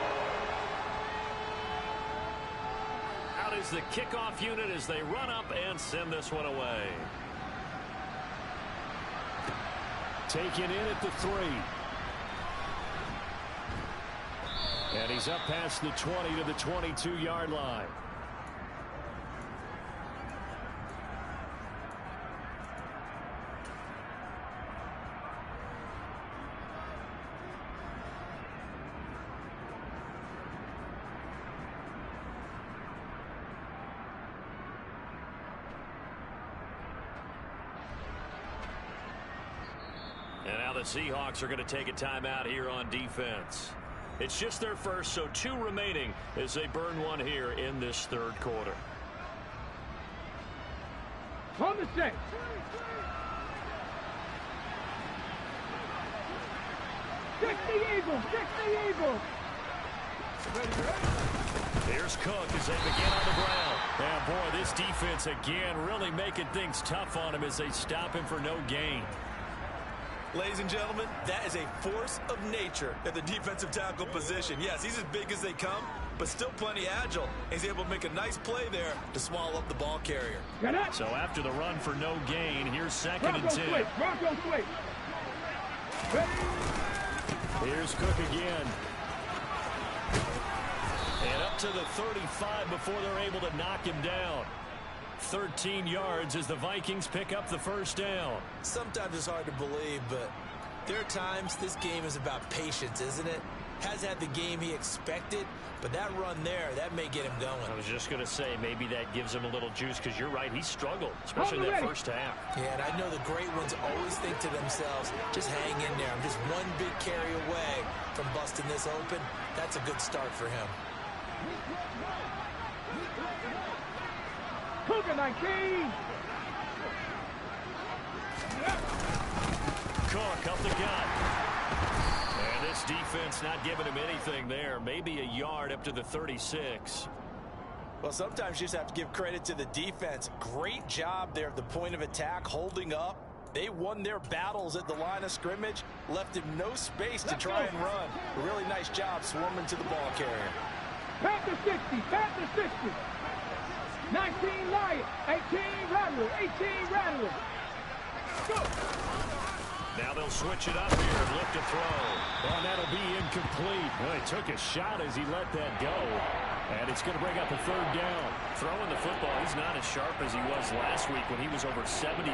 Out is the kickoff unit as they run up and send this one away. Taken in at the 3. And he's up past the 20 to the 22-yard line. And now the Seahawks are going to take a timeout here on defense. It's just their first, so 2 remaining as they burn one here in this 3rd quarter. On the set. Kick the Eagles! Kick the Eagles! Here's Cook as they begin on the ground. And boy, this defense again really making things tough on him as they stop him for no gain. Ladies and gentlemen, that is a force of nature at the defensive tackle position. Yes, he's as big as they come, but still plenty agile. He's able to make a nice play there to swallow up the ball carrier. So after the run for no gain, here's 2nd and 10. Bronco switch. Here's Cook again. And up to the 35 before they're able to knock him down. 13 yards as the Vikings pick up the 1st down. Sometimes it's hard to believe, but there are times this game is about patience, isn't it? Has had the game he expected, but that run there, that may get him going. I was just going to say, maybe that gives him a little juice because you're right, he struggled, especially that first half. Yeah, and I know the great ones always think to themselves, just hang in there. I'm just one big carry away from busting this open. That's a good start for him. Cougar 19. Cook up the gut. And this defense not giving him anything there. Maybe a yard up to the 36. Well, sometimes you just have to give credit to the defense. Great job there at the point of attack, holding up. They won their battles at the line of scrimmage, left him no space to try and run. A really nice job swarming to the ball carrier. Panther 60, Panther 60. 19 Lion, 18 Rattler, 18 Rattler. Go. Now they'll switch it up here and look to throw. Oh, that'll be incomplete. Well, he took a shot as he let that go. And it's going to bring up a 3rd down. Throwing the football, he's not as sharp as he was last week when he was over 70%.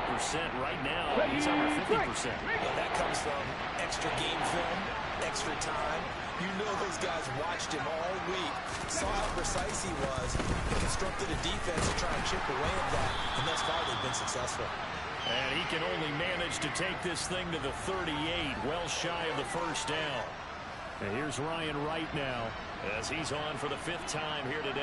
Right now, he's over 50%. Well, that comes from extra game film, extra time. You know those guys watched him all week, saw how precise he was, and constructed a defense to try and chip away at that. And thus far, they've been successful. And he can only manage to take this thing to the 38, well shy of the 1st down. And here's Ryan Wright now as he's on for the 5th time here today.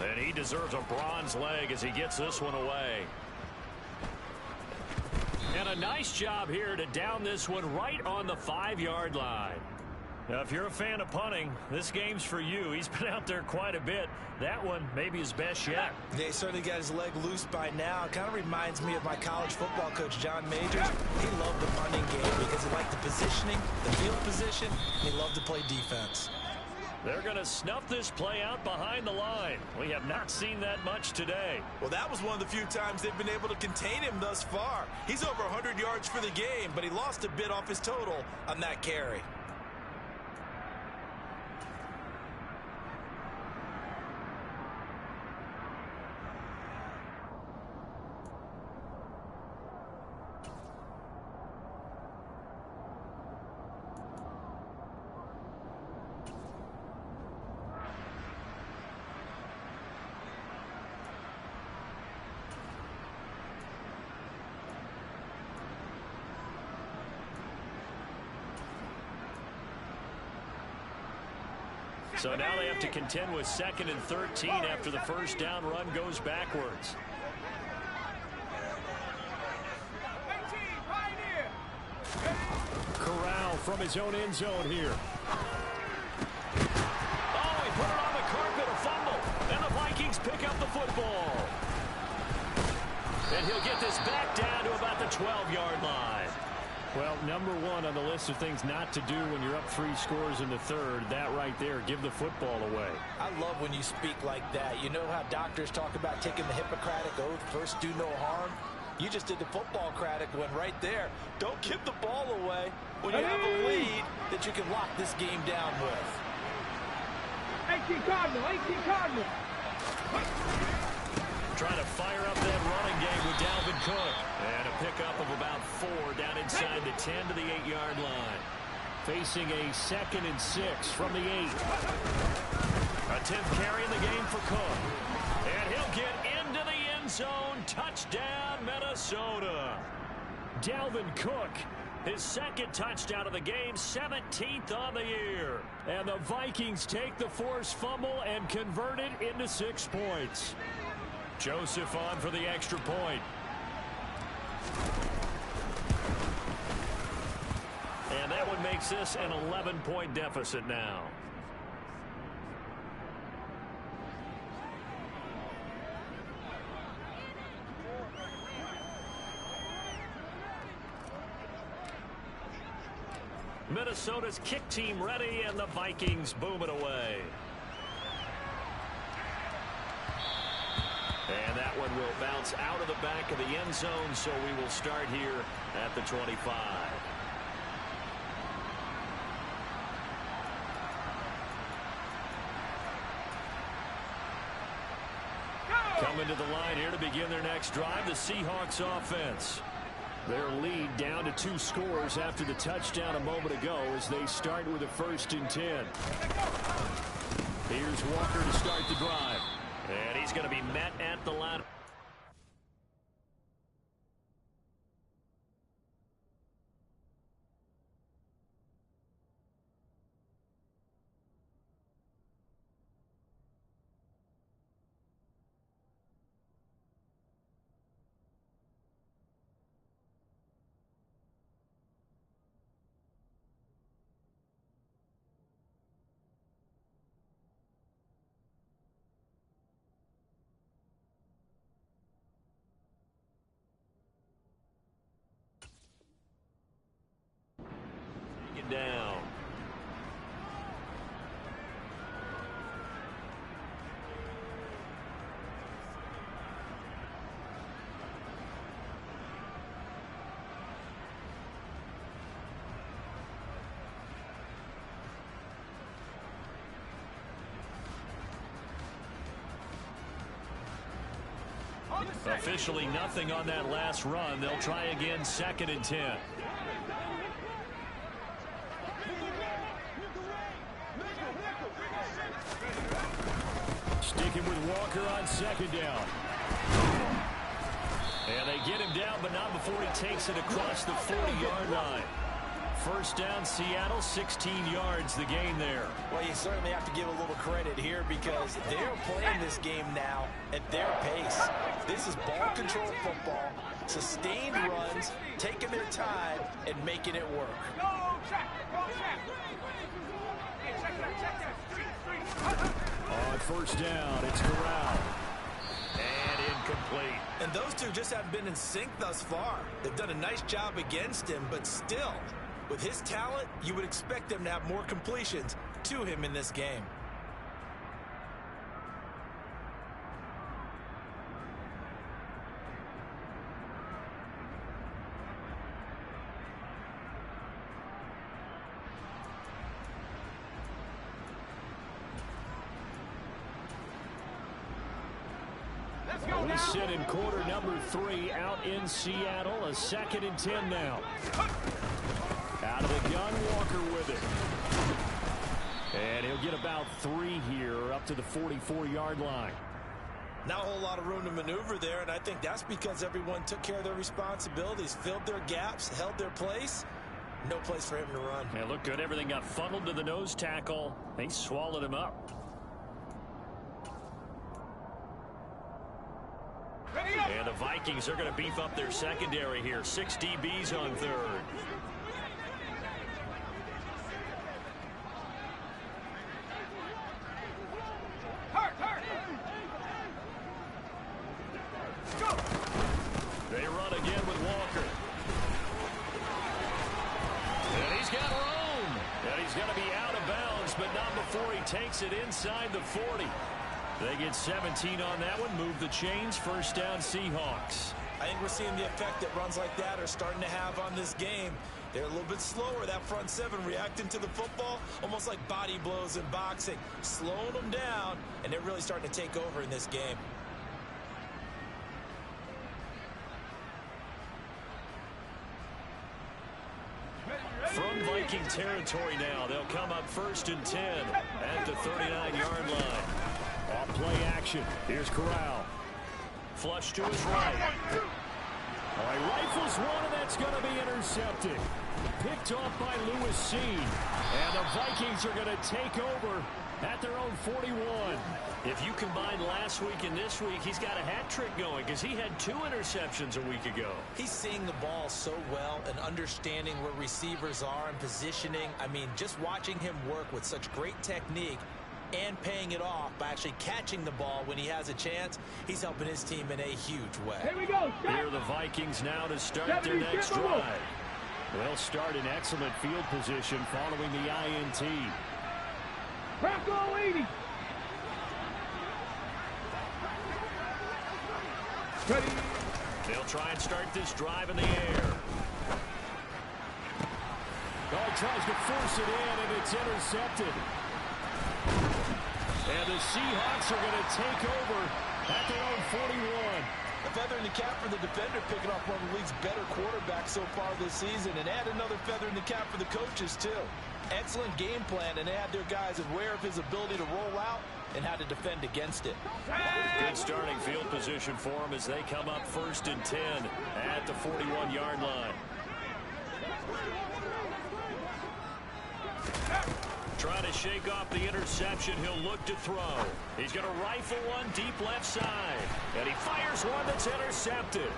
And he deserves a bronze leg as he gets this one away. And a nice job here to down this one right on the 5-yard line. Now, if you're a fan of punting, this game's for you. He's been out there quite a bit. That one maybe his best yet. Yeah, he certainly got his leg loose by now. It kind of reminds me of my college football coach, John Majors. He loved the punting game because he liked the positioning, the field position, and he loved to play defense. They're going to snuff this play out behind the line. We have not seen that much today. Well, that was one of the few times they've been able to contain him thus far. He's over 100 yards for the game, but he lost a bit off his total on that carry. So now they have to contend with 2nd and 13 after the first down run goes backwards. Corral from his own end zone here. Oh, he put it on the carpet, a fumble. And the Vikings pick up the football. And he'll get this back down to about the 12-yard line. Well, number one on the list of things not to do when you're up 3 scores in the third, that right there, give the football away. I love when you speak like that. You know how doctors talk about taking the Hippocratic oath, first do no harm? You just did the football-cratic one right there. Don't give the ball away when you have a lead that you can lock this game down with. 18 Cardinal, 18 Cardinal. Trying to fire up that running game with Dalvin Cook. And a pickup of about 4 down inside the 10 to the 8-yard line. Facing a 2nd and 6 from the 8. A 10th carry in the game for Cook. And he'll get into the end zone. Touchdown, Minnesota. Dalvin Cook, his 2nd touchdown of the game, 17th on the year. And the Vikings take the forced fumble and convert it into 6 points. Joseph on for the extra point. And that one makes this an 11-point deficit now. Minnesota's kick team ready, and the Vikings boom it away. And that one will bounce out of the back of the end zone, so we will start here at the 25. Coming to the line here to begin their next drive, the Seahawks offense. Their lead down to 2 scores after the touchdown a moment ago as they start with a 1st and 10. Here's Walker to start the drive. And he's going to be met at the line. Down. Officially nothing on that last run. They'll try again, 2nd and 10. Sticking with Walker on 2nd down. And they get him down, but not before he takes it across the 40-yard line. 1st down, Seattle, 16 yards the gain there. Well, you certainly have to give a little credit here because they're playing this game now at their pace. This is ball control football, sustained runs, taking their time, and making it work. On 1st down, it's Corral. And incomplete. And those two just haven't been in sync thus far. They've done a nice job against him, but still, with his talent, you would expect them to have more completions to him in this game. We sit in quarter number 3 out in Seattle. A 2nd and 10 now. Out of the gun, Walker with it. And he'll get about 3 here up to the 44-yard line. Not a whole lot of room to maneuver there, and I think that's because everyone took care of their responsibilities, filled their gaps, held their place. No place for him to run. It looked good. Everything got funneled to the nose tackle. They swallowed him up. And the Vikings are going to beef up their secondary here. 6 DBs on third. They run again with Walker. And he's got room. And he's going to be out of bounds, but not before he takes it inside the 40. They get 17 on that one. Move the chains. First down, Seahawks. I think we're seeing the effect that runs like that are starting to have on this game. They're a little bit slower, that front seven, reacting to the football, almost like body blows in boxing, slowing them down, and they're really starting to take over in this game. From Viking territory now, they'll come up 1st and 10 at the 39-yard line. Off play action. Here's Corral. Flush to his right. He rifles one, and that's going to be intercepted. Picked off by Lewis C. And the Vikings are going to take over at their own 41. If you combine last week and this week, he's got a hat trick going because he had 2 interceptions a week ago. He's seeing the ball so well and understanding where receivers are and positioning. I mean, just watching him work with such great technique and paying it off by actually catching the ball when he has a chance, he's helping his team in a huge way. Here we go. Here are the Vikings now to start their next drive. They'll start in excellent field position following the INT. Crackle 80. Ready. They'll try and start this drive in the air. Tries to force it in, and it's intercepted. And the Seahawks are going to take over at their own 41. A feather in the cap for the defender, picking off one of the league's better quarterbacks so far this season, and add another feather in the cap for the coaches, too. Excellent game plan, and they had their guys aware of his ability to roll out and how to defend against it. Good starting field position for them as they come up 1st and 10 at the 41-yard line. Trying to shake off the interception. He'll look to throw. He's going to rifle one deep left side. And he fires one that's intercepted.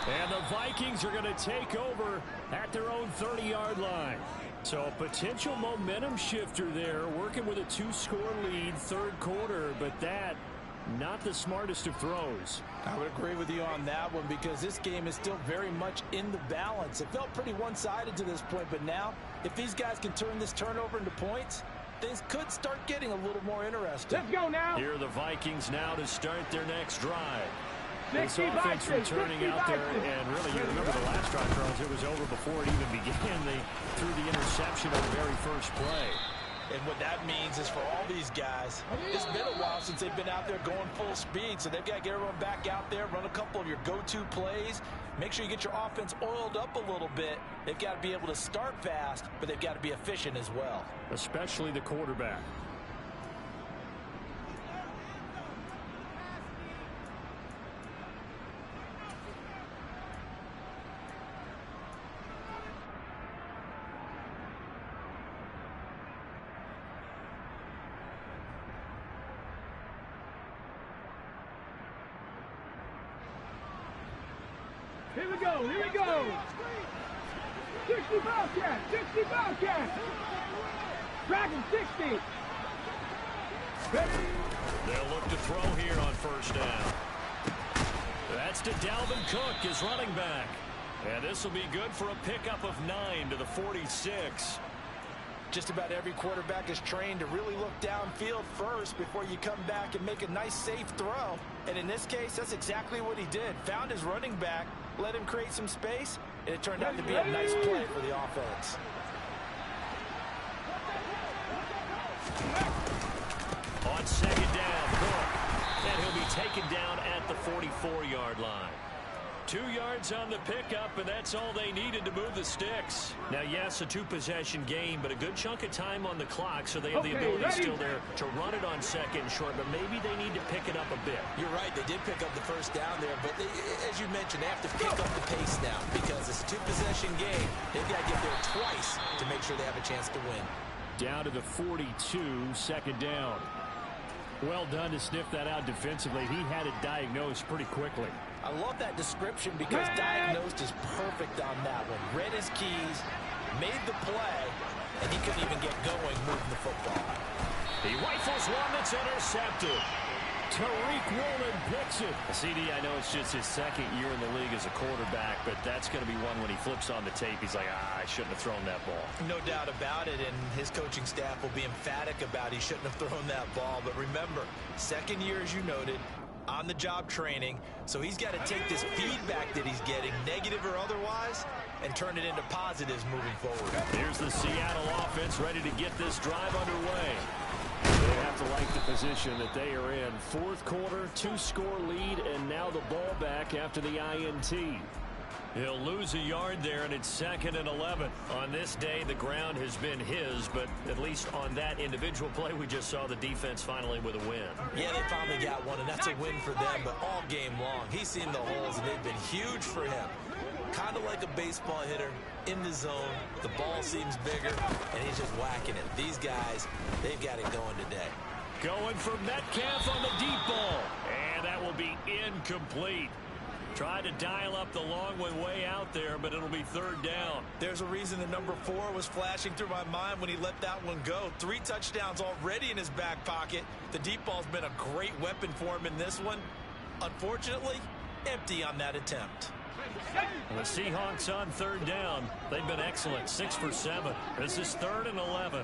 And the Vikings are going to take over at their own 30-yard line. So a potential momentum shifter there, working with a 2-score lead, 3rd quarter, but that not the smartest of throws. I would agree with you on that one because this game is still very much in the balance. It felt pretty one-sided to this point, but now if these guys can turn this turnover into points, things could start getting a little more interesting. Let's go now. Here are the Vikings now to start their next drive. This 60 offense Vikings, returning 60 out there, Vikings. and really, you remember the last drive, Charles, it was over before it even began. They threw the interception on the very first play. And what that means is for all these guys, it's been a while since they've been out there going full speed, so they've got to get everyone back out there, run a couple of your go-to plays, make sure you get your offense oiled up a little bit. They've got to be able to start fast, but they've got to be efficient as well. Especially the quarterback. Here we go, here we go. 60 Bobcat, 60 Bobcat. Dragon 60. Ready. They'll look to throw here on 1st down. That's to Dalvin Cook, his running back. And this will be good for a pickup of 9 to the 46. Just about every quarterback is trained to really look downfield first before you come back and make a nice, safe throw. And in this case, that's exactly what he did. Found his running back, let him create some space, and it turned out to be a nice play for the offense. On 2nd down, Cook. And he'll be taken down at the 44-yard line. 2 yards on the pickup, and that's all they needed to move the sticks. Now, yes, a 2-possession game, but a good chunk of time on the clock, so they have the ability still there to run it on second and short, but maybe they need to pick it up a bit. You're right. They did pick up the first down there, but as you mentioned, they have to pick up the pace now because it's a 2-possession game. They've got to get there twice to make sure they have a chance to win. Down to the 42, second down. Well done to sniff that out defensively. He had it diagnosed pretty quickly. I love that description because diagnosed is perfect on that one. Read his keys, made the play, and he couldn't even get going moving the football. He rifles one that's intercepted. Tariq Woolen picks it. CD, I know it's just his second year in the league as a quarterback, but that's going to be one when he flips on the tape, he's like, I shouldn't have thrown that ball. No doubt about it, and his coaching staff will be emphatic about he shouldn't have thrown that ball. But remember, second year, as you noted, on-the-job training, so he's got to take this feedback that he's getting, negative or otherwise, and turn it into positives moving forward. Here's the Seattle offense ready to get this drive underway. They have to like the position that they are in. Fourth quarter, 2-score lead, and now the ball back after the INT. He'll lose a yard there, and it's 2nd and 11. On this day, the ground has been his, but at least on that individual play, we just saw the defense finally with a win. Yeah, they finally got one, and that's a win for them, but all game long, he's seen the holes, and they've been huge for him. Kind of like a baseball hitter in the zone. The ball seems bigger, and he's just whacking it. These guys, they've got it going today. Going for Metcalf on the deep ball, and that will be incomplete. Tried to dial up the long one way out there, but it'll be 3rd down. There's a reason the number 4 was flashing through my mind when he let that one go. 3 touchdowns already in his back pocket. The deep ball's been a great weapon for him in this one. Unfortunately, empty on that attempt. And the Seahawks on 3rd down. They've been excellent, 6 for 7. This is 3rd and 11.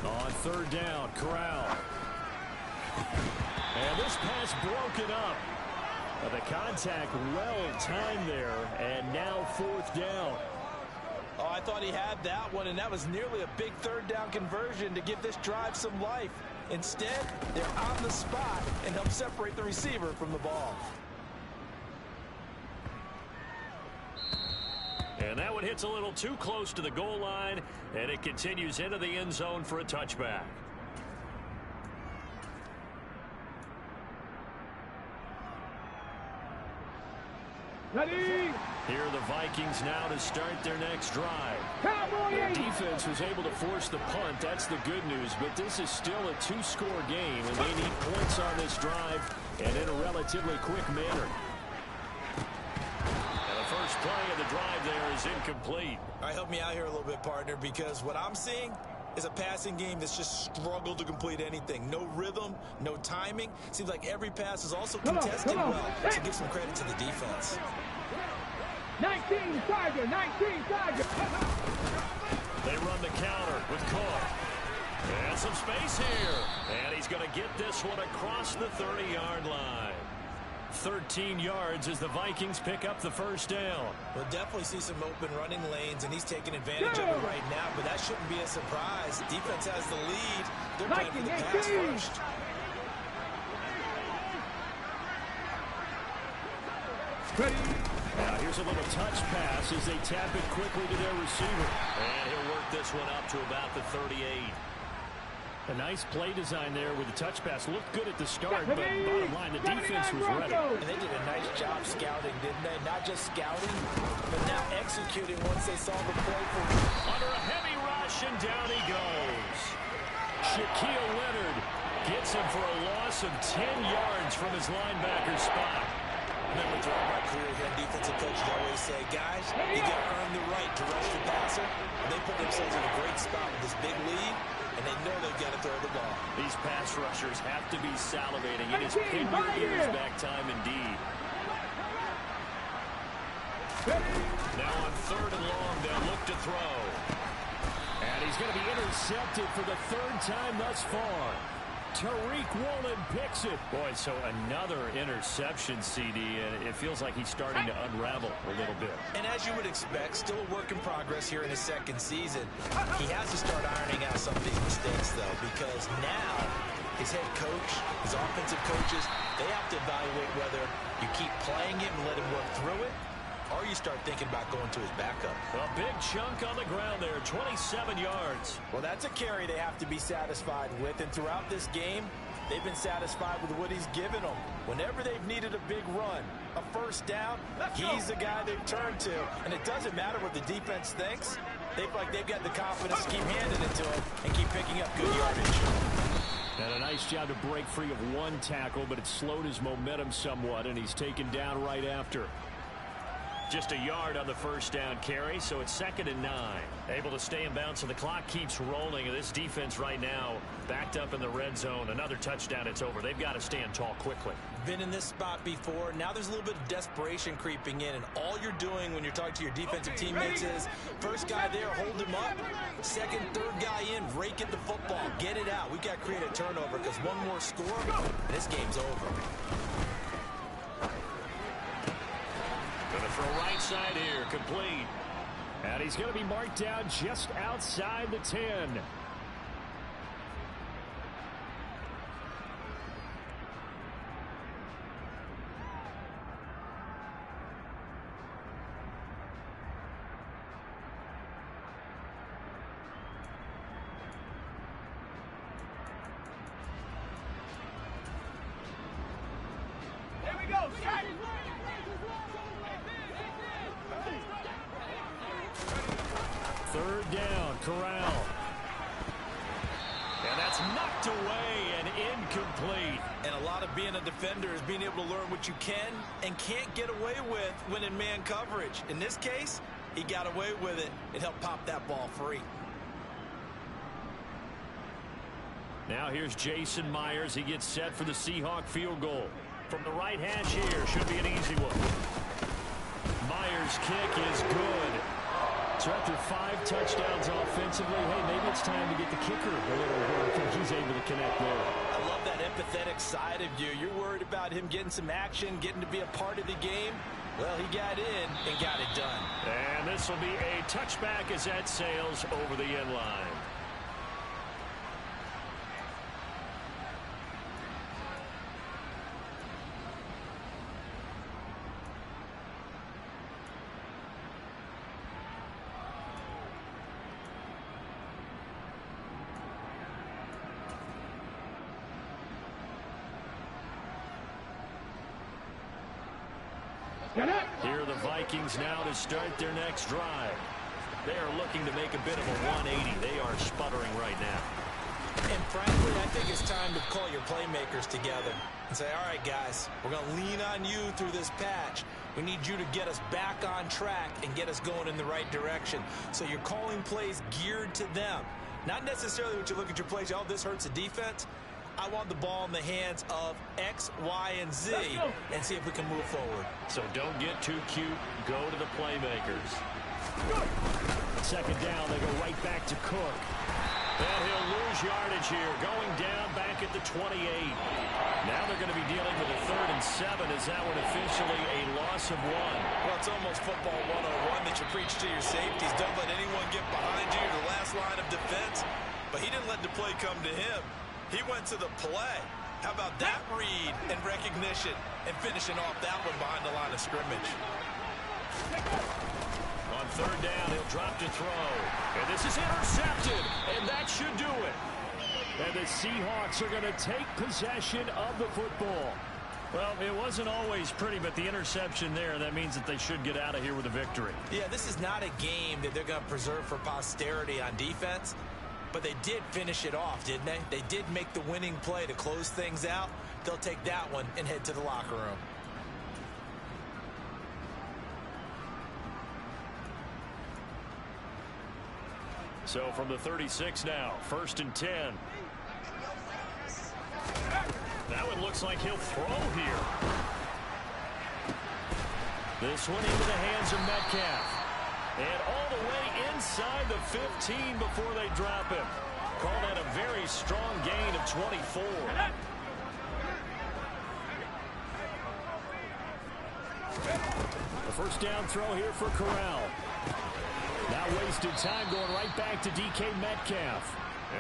On 3rd down, Corral. And this pass broken up. The contact well timed there, and now 4th down. Oh, I thought he had that one, and that was nearly a big 3rd down conversion to give this drive some life. Instead, they're on the spot and help separate the receiver from the ball. And that one hits a little too close to the goal line, and it continues into the end zone for a touchback. Ready? Here are the Vikings now to start their next drive. Their defense was able to force the punt. That's the good news. But this is still a 2-score game, and they need points on this drive and in a relatively quick manner. And the first play of the drive there is incomplete. All right, help me out here a little bit, partner, because what I'm seeing is a passing game that's just struggled to complete anything. No rhythm, no timing. Seems like every pass is also contested well. So give some credit to the defense. 19 Tiger, 19 Tiger. They run the counter with Cook. And some space here. And he's going to get this one across the 30-yard line. 13 yards as the Vikings pick up the first down. We'll definitely see some open running lanes, and he's taking advantage of it right now, but that shouldn't be a surprise. Defense has the lead. They're playing for the pass first. Ready? Now here's a little touch pass as they tap it quickly to their receiver. And he'll work this one up to about the 38. A nice play design there with the touch pass. Looked good at the start, but bottom line, the defense was ready. And they did a nice job scouting, didn't they? Not just scouting, but now executing once they saw the play. Under a heavy rush, and down he goes. Shaquille Leonard gets him for a loss of 10 yards from his linebacker spot. Remember, throughout my career here, defensive coaches always say, guys, you got to earn the right to rush the passer. And they put themselves in a great spot with this big lead, and they know they've got to throw the ball. These pass rushers have to be salivating. It is pin your ears back time indeed. Now on 3rd and long, they'll look to throw. And he's going to be intercepted for the 3rd time thus far. Tariq Woolen picks it. Boy, so another interception, CD, and it feels like he's starting to unravel a little bit. And as you would expect, still a work in progress here in his second season. He has to start ironing out some of these mistakes, though, because now his head coach, his offensive coaches, they have to evaluate whether you keep playing him and let him work through it, or you start thinking about going to his backup. A big chunk on the ground there, 27 yards. Well, that's a carry they have to be satisfied with, and throughout this game, they've been satisfied with what he's given them. Whenever they've needed a big run, a first down, he's the guy they've turned to. And it doesn't matter what the defense thinks. They feel like they've got the confidence to keep handing it to him and keep picking up good yardage. And a nice job to break free of one tackle, but it slowed his momentum somewhat, and he's taken down right after. Just a yard on the first down carry, so it's 2nd and 9. Able to stay in bounds, so the clock keeps rolling. And this defense right now backed up in the red zone. Another touchdown, it's over. They've got to stand tall quickly. Been in this spot before. Now there's a little bit of desperation creeping in, and all you're doing when you're talking to your defensive teammates is first guy there, hold him up. Second, third guy in, rake at the football. Get it out. We've got to create a turnover because one more score, and this game's over. Going to throw right side here, complete. And he's going to be marked down just outside the 10. Here we go, set! Third down, Corral. And that's knocked away and incomplete. And a lot of being a defender is being able to learn what you can and can't get away with when in man coverage. In this case, he got away with it. It helped pop that ball free. Now here's Jason Myers. He gets set for the Seahawk field goal. From the right hash here, should be an easy one. Myers' kick is good. So after 5 touchdowns offensively, hey, maybe it's time to get the kicker a little work, and he's able to connect there. I love that empathetic side of you. You're worried about him getting some action, getting to be a part of the game. Well, he got in and got it done. And this will be a touchback as that sails over the end line. Here are the Vikings now to start their next drive. They are looking to make a bit of a 180. They are sputtering right now. And frankly, I think it's time to call your playmakers together and say, all right, guys, we're going to lean on you through this patch. We need you to get us back on track and get us going in the right direction. So you're calling plays geared to them. Not necessarily what you look at your plays, oh, this hurts the defense. I want the ball in the hands of X, Y, and Z and see if we can move forward. So don't get too cute. Go to the playmakers. Second down, they go right back to Cook. And he'll lose yardage here, going down back at the 28. Now they're going to be dealing with a 3rd and 7. Is that one officially a loss of 1? Well, it's almost football 101 that you preach to your safeties. Don't let anyone get behind you, the last line of defense. But he didn't let the play come to him. He went to the play. How about that read and recognition and finishing off that one behind the line of scrimmage. On 3rd down, he'll drop to throw. And this is intercepted, and that should do it. And the Seahawks are going to take possession of the football. Well, it wasn't always pretty, but the interception there, that means that they should get out of here with a victory. Yeah, this is not a game that they're going to preserve for posterity on defense. But they did finish it off, didn't they? They did make the winning play to close things out. They'll take that one and head to the locker room. So from the 36 now, 1st and 10. That one looks like he'll throw here. This one into the hands of Metcalf. And all the way inside the 15 before they drop him. Call that a very strong gain of 24. The first down throw here for Corral. Now wasted time going right back to DK Metcalf.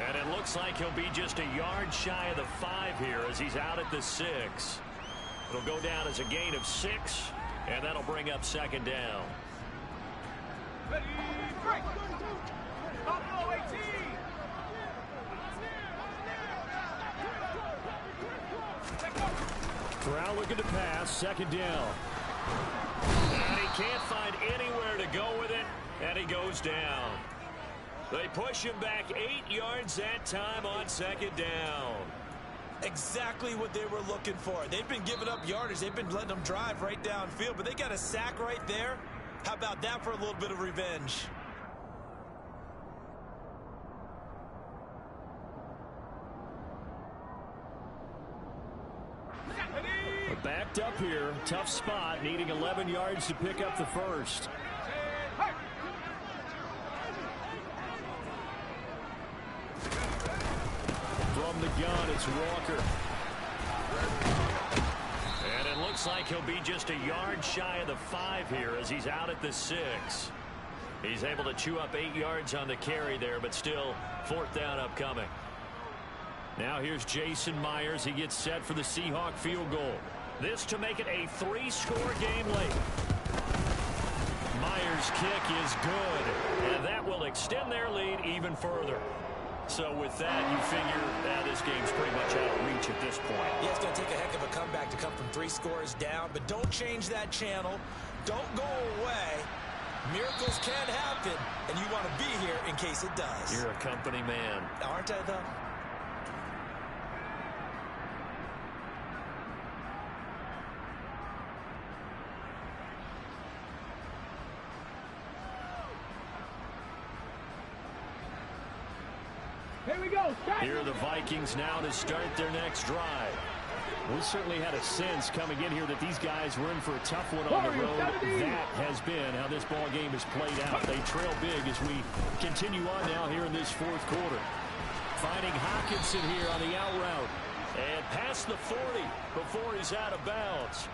And it looks like he'll be just a yard shy of the 5 here as he's out at the 6. It'll go down as a gain of 6, and that'll bring up second down. Corral looking to pass, second down. And he can't find anywhere to go with it, and he goes down. They push him back 8 yards that time on second down. Exactly what they were looking for. They've been giving up yardage. They've been letting them drive right downfield, but they got a sack right there. How about that for a little bit of revenge? Backed up here, tough spot, needing 11 yards to pick up the first. From the gun, it's Walker. And it looks like he'll be just a yard shy of the 5 here as he's out at the 6. He's able to chew up 8 yards on the carry there, but still fourth down upcoming. Now here's Jason Myers. He gets set for the Seahawk field goal. This to make it a 3-score game late. Myers' kick is good, and that will extend their lead even further. So with that, you figure this game's pretty much out of reach at this point. Yeah, it's going to take a heck of a comeback to come from 3 scores down, but don't change that channel. Don't go away. Miracles can happen, and you want to be here in case it does. You're a company man. Aren't I, though? Here we go. Here are the Vikings now to start their next drive. We certainly had a sense coming in here that these guys were in for a tough one on the road. That has been how this ball game has played out. They trail big as we continue on now here in this fourth quarter. Finding Hockenson here on the out route. And past the 40 before he's out of bounds.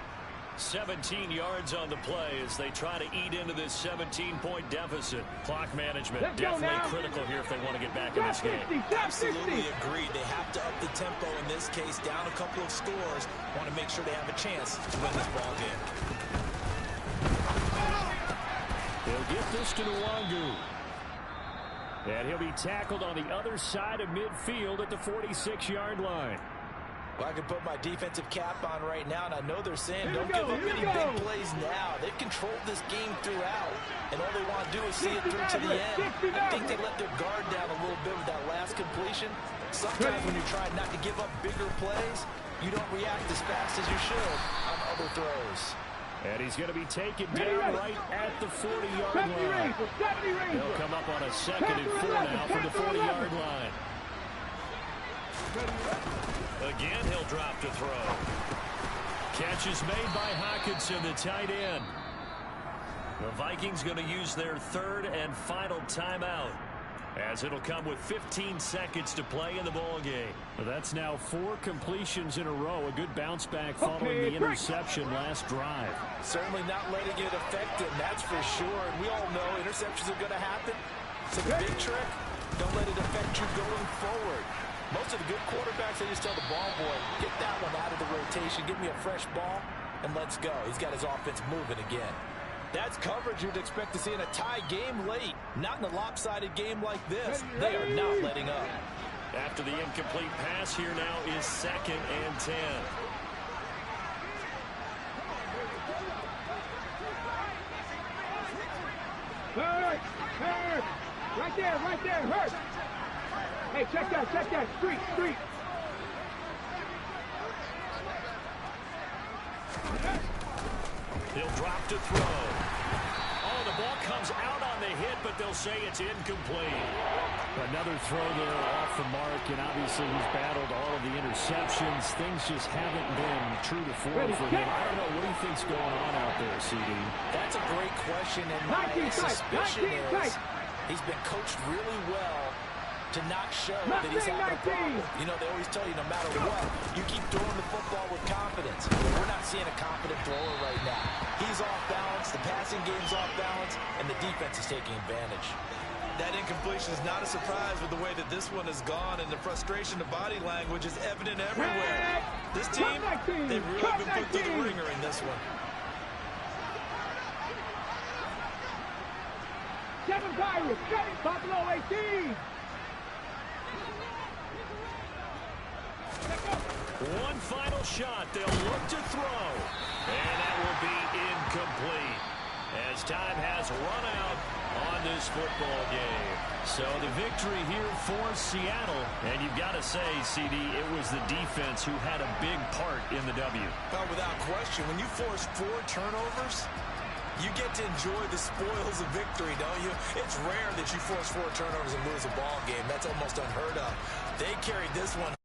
17 yards on the play as they try to eat into this 17-point deficit. Clock management definitely critical here if they want to get back in this game. Absolutely agreed. They have to up the tempo in this case, down a couple of scores. Want to make sure they have a chance to win this ball game. They'll get this to Nwangu. And he'll be tackled on the other side of midfield at the 46-yard line. Well, I can put my defensive cap on right now, and I know they're saying don't give up any big plays now. They've controlled this game throughout, and all they want to do is see it through to the end. I think they let their guard down a little bit with that last completion. Sometimes when you're trying not to give up bigger plays, you don't react as fast as you should on other throws. And he's going to be taken down right at the 40-yard line. He'll come up on a 2nd and 4 now from the 40-yard line. Again, he'll drop to throw. Catch is made by Hockenson, the tight end. The Vikings going to use their 3rd and final timeout, as it'll come with 15 seconds to play in the ball game. That's now 4 completions in a row. A good bounce back following the interception last drive. Certainly not letting it affect him, that's for sure. And we all know interceptions are going to happen. So the big trick, don't let it affect you going forward. Most of the good quarterbacks, they just tell the ball boy, get that one out of the rotation, give me a fresh ball, and let's go. He's got his offense moving again. That's coverage you'd expect to see in a tie game late, not in a lopsided game like this. They are not letting up. After the incomplete pass, here now is 2nd and 10. Hurt! Hurt! Right there, hurt! Hey, check that, street! He'll drop to throw. Oh, the ball comes out on the hit, but they'll say it's incomplete. Another throw there off the mark, and obviously he's battled all of the interceptions. Things just haven't been true to form for him. I don't know, what do you think's going on out there, CD? That's a great question, and my suspicion is he's been coached really well to not show that he's having a problem. You know, they always tell you no matter what, you keep throwing the football with confidence. We're not seeing a confident thrower right now. He's off balance, the passing game's off balance, and the defense is taking advantage. That incompletion is not a surprise with the way that this one has gone, and the frustration, the body language is evident everywhere. This team, they've really been put through the ringer in this one. 7 Pirates, Buffalo 18. One final shot. They'll look to throw. And that will be incomplete as time has run out on this football game. So the victory here for Seattle. And you've got to say, CD, it was the defense who had a big part in the W. Well, without question, when you force 4 turnovers, you get to enjoy the spoils of victory, don't you? It's rare that you force 4 turnovers and lose a ball game. That's almost unheard of. They carried this one.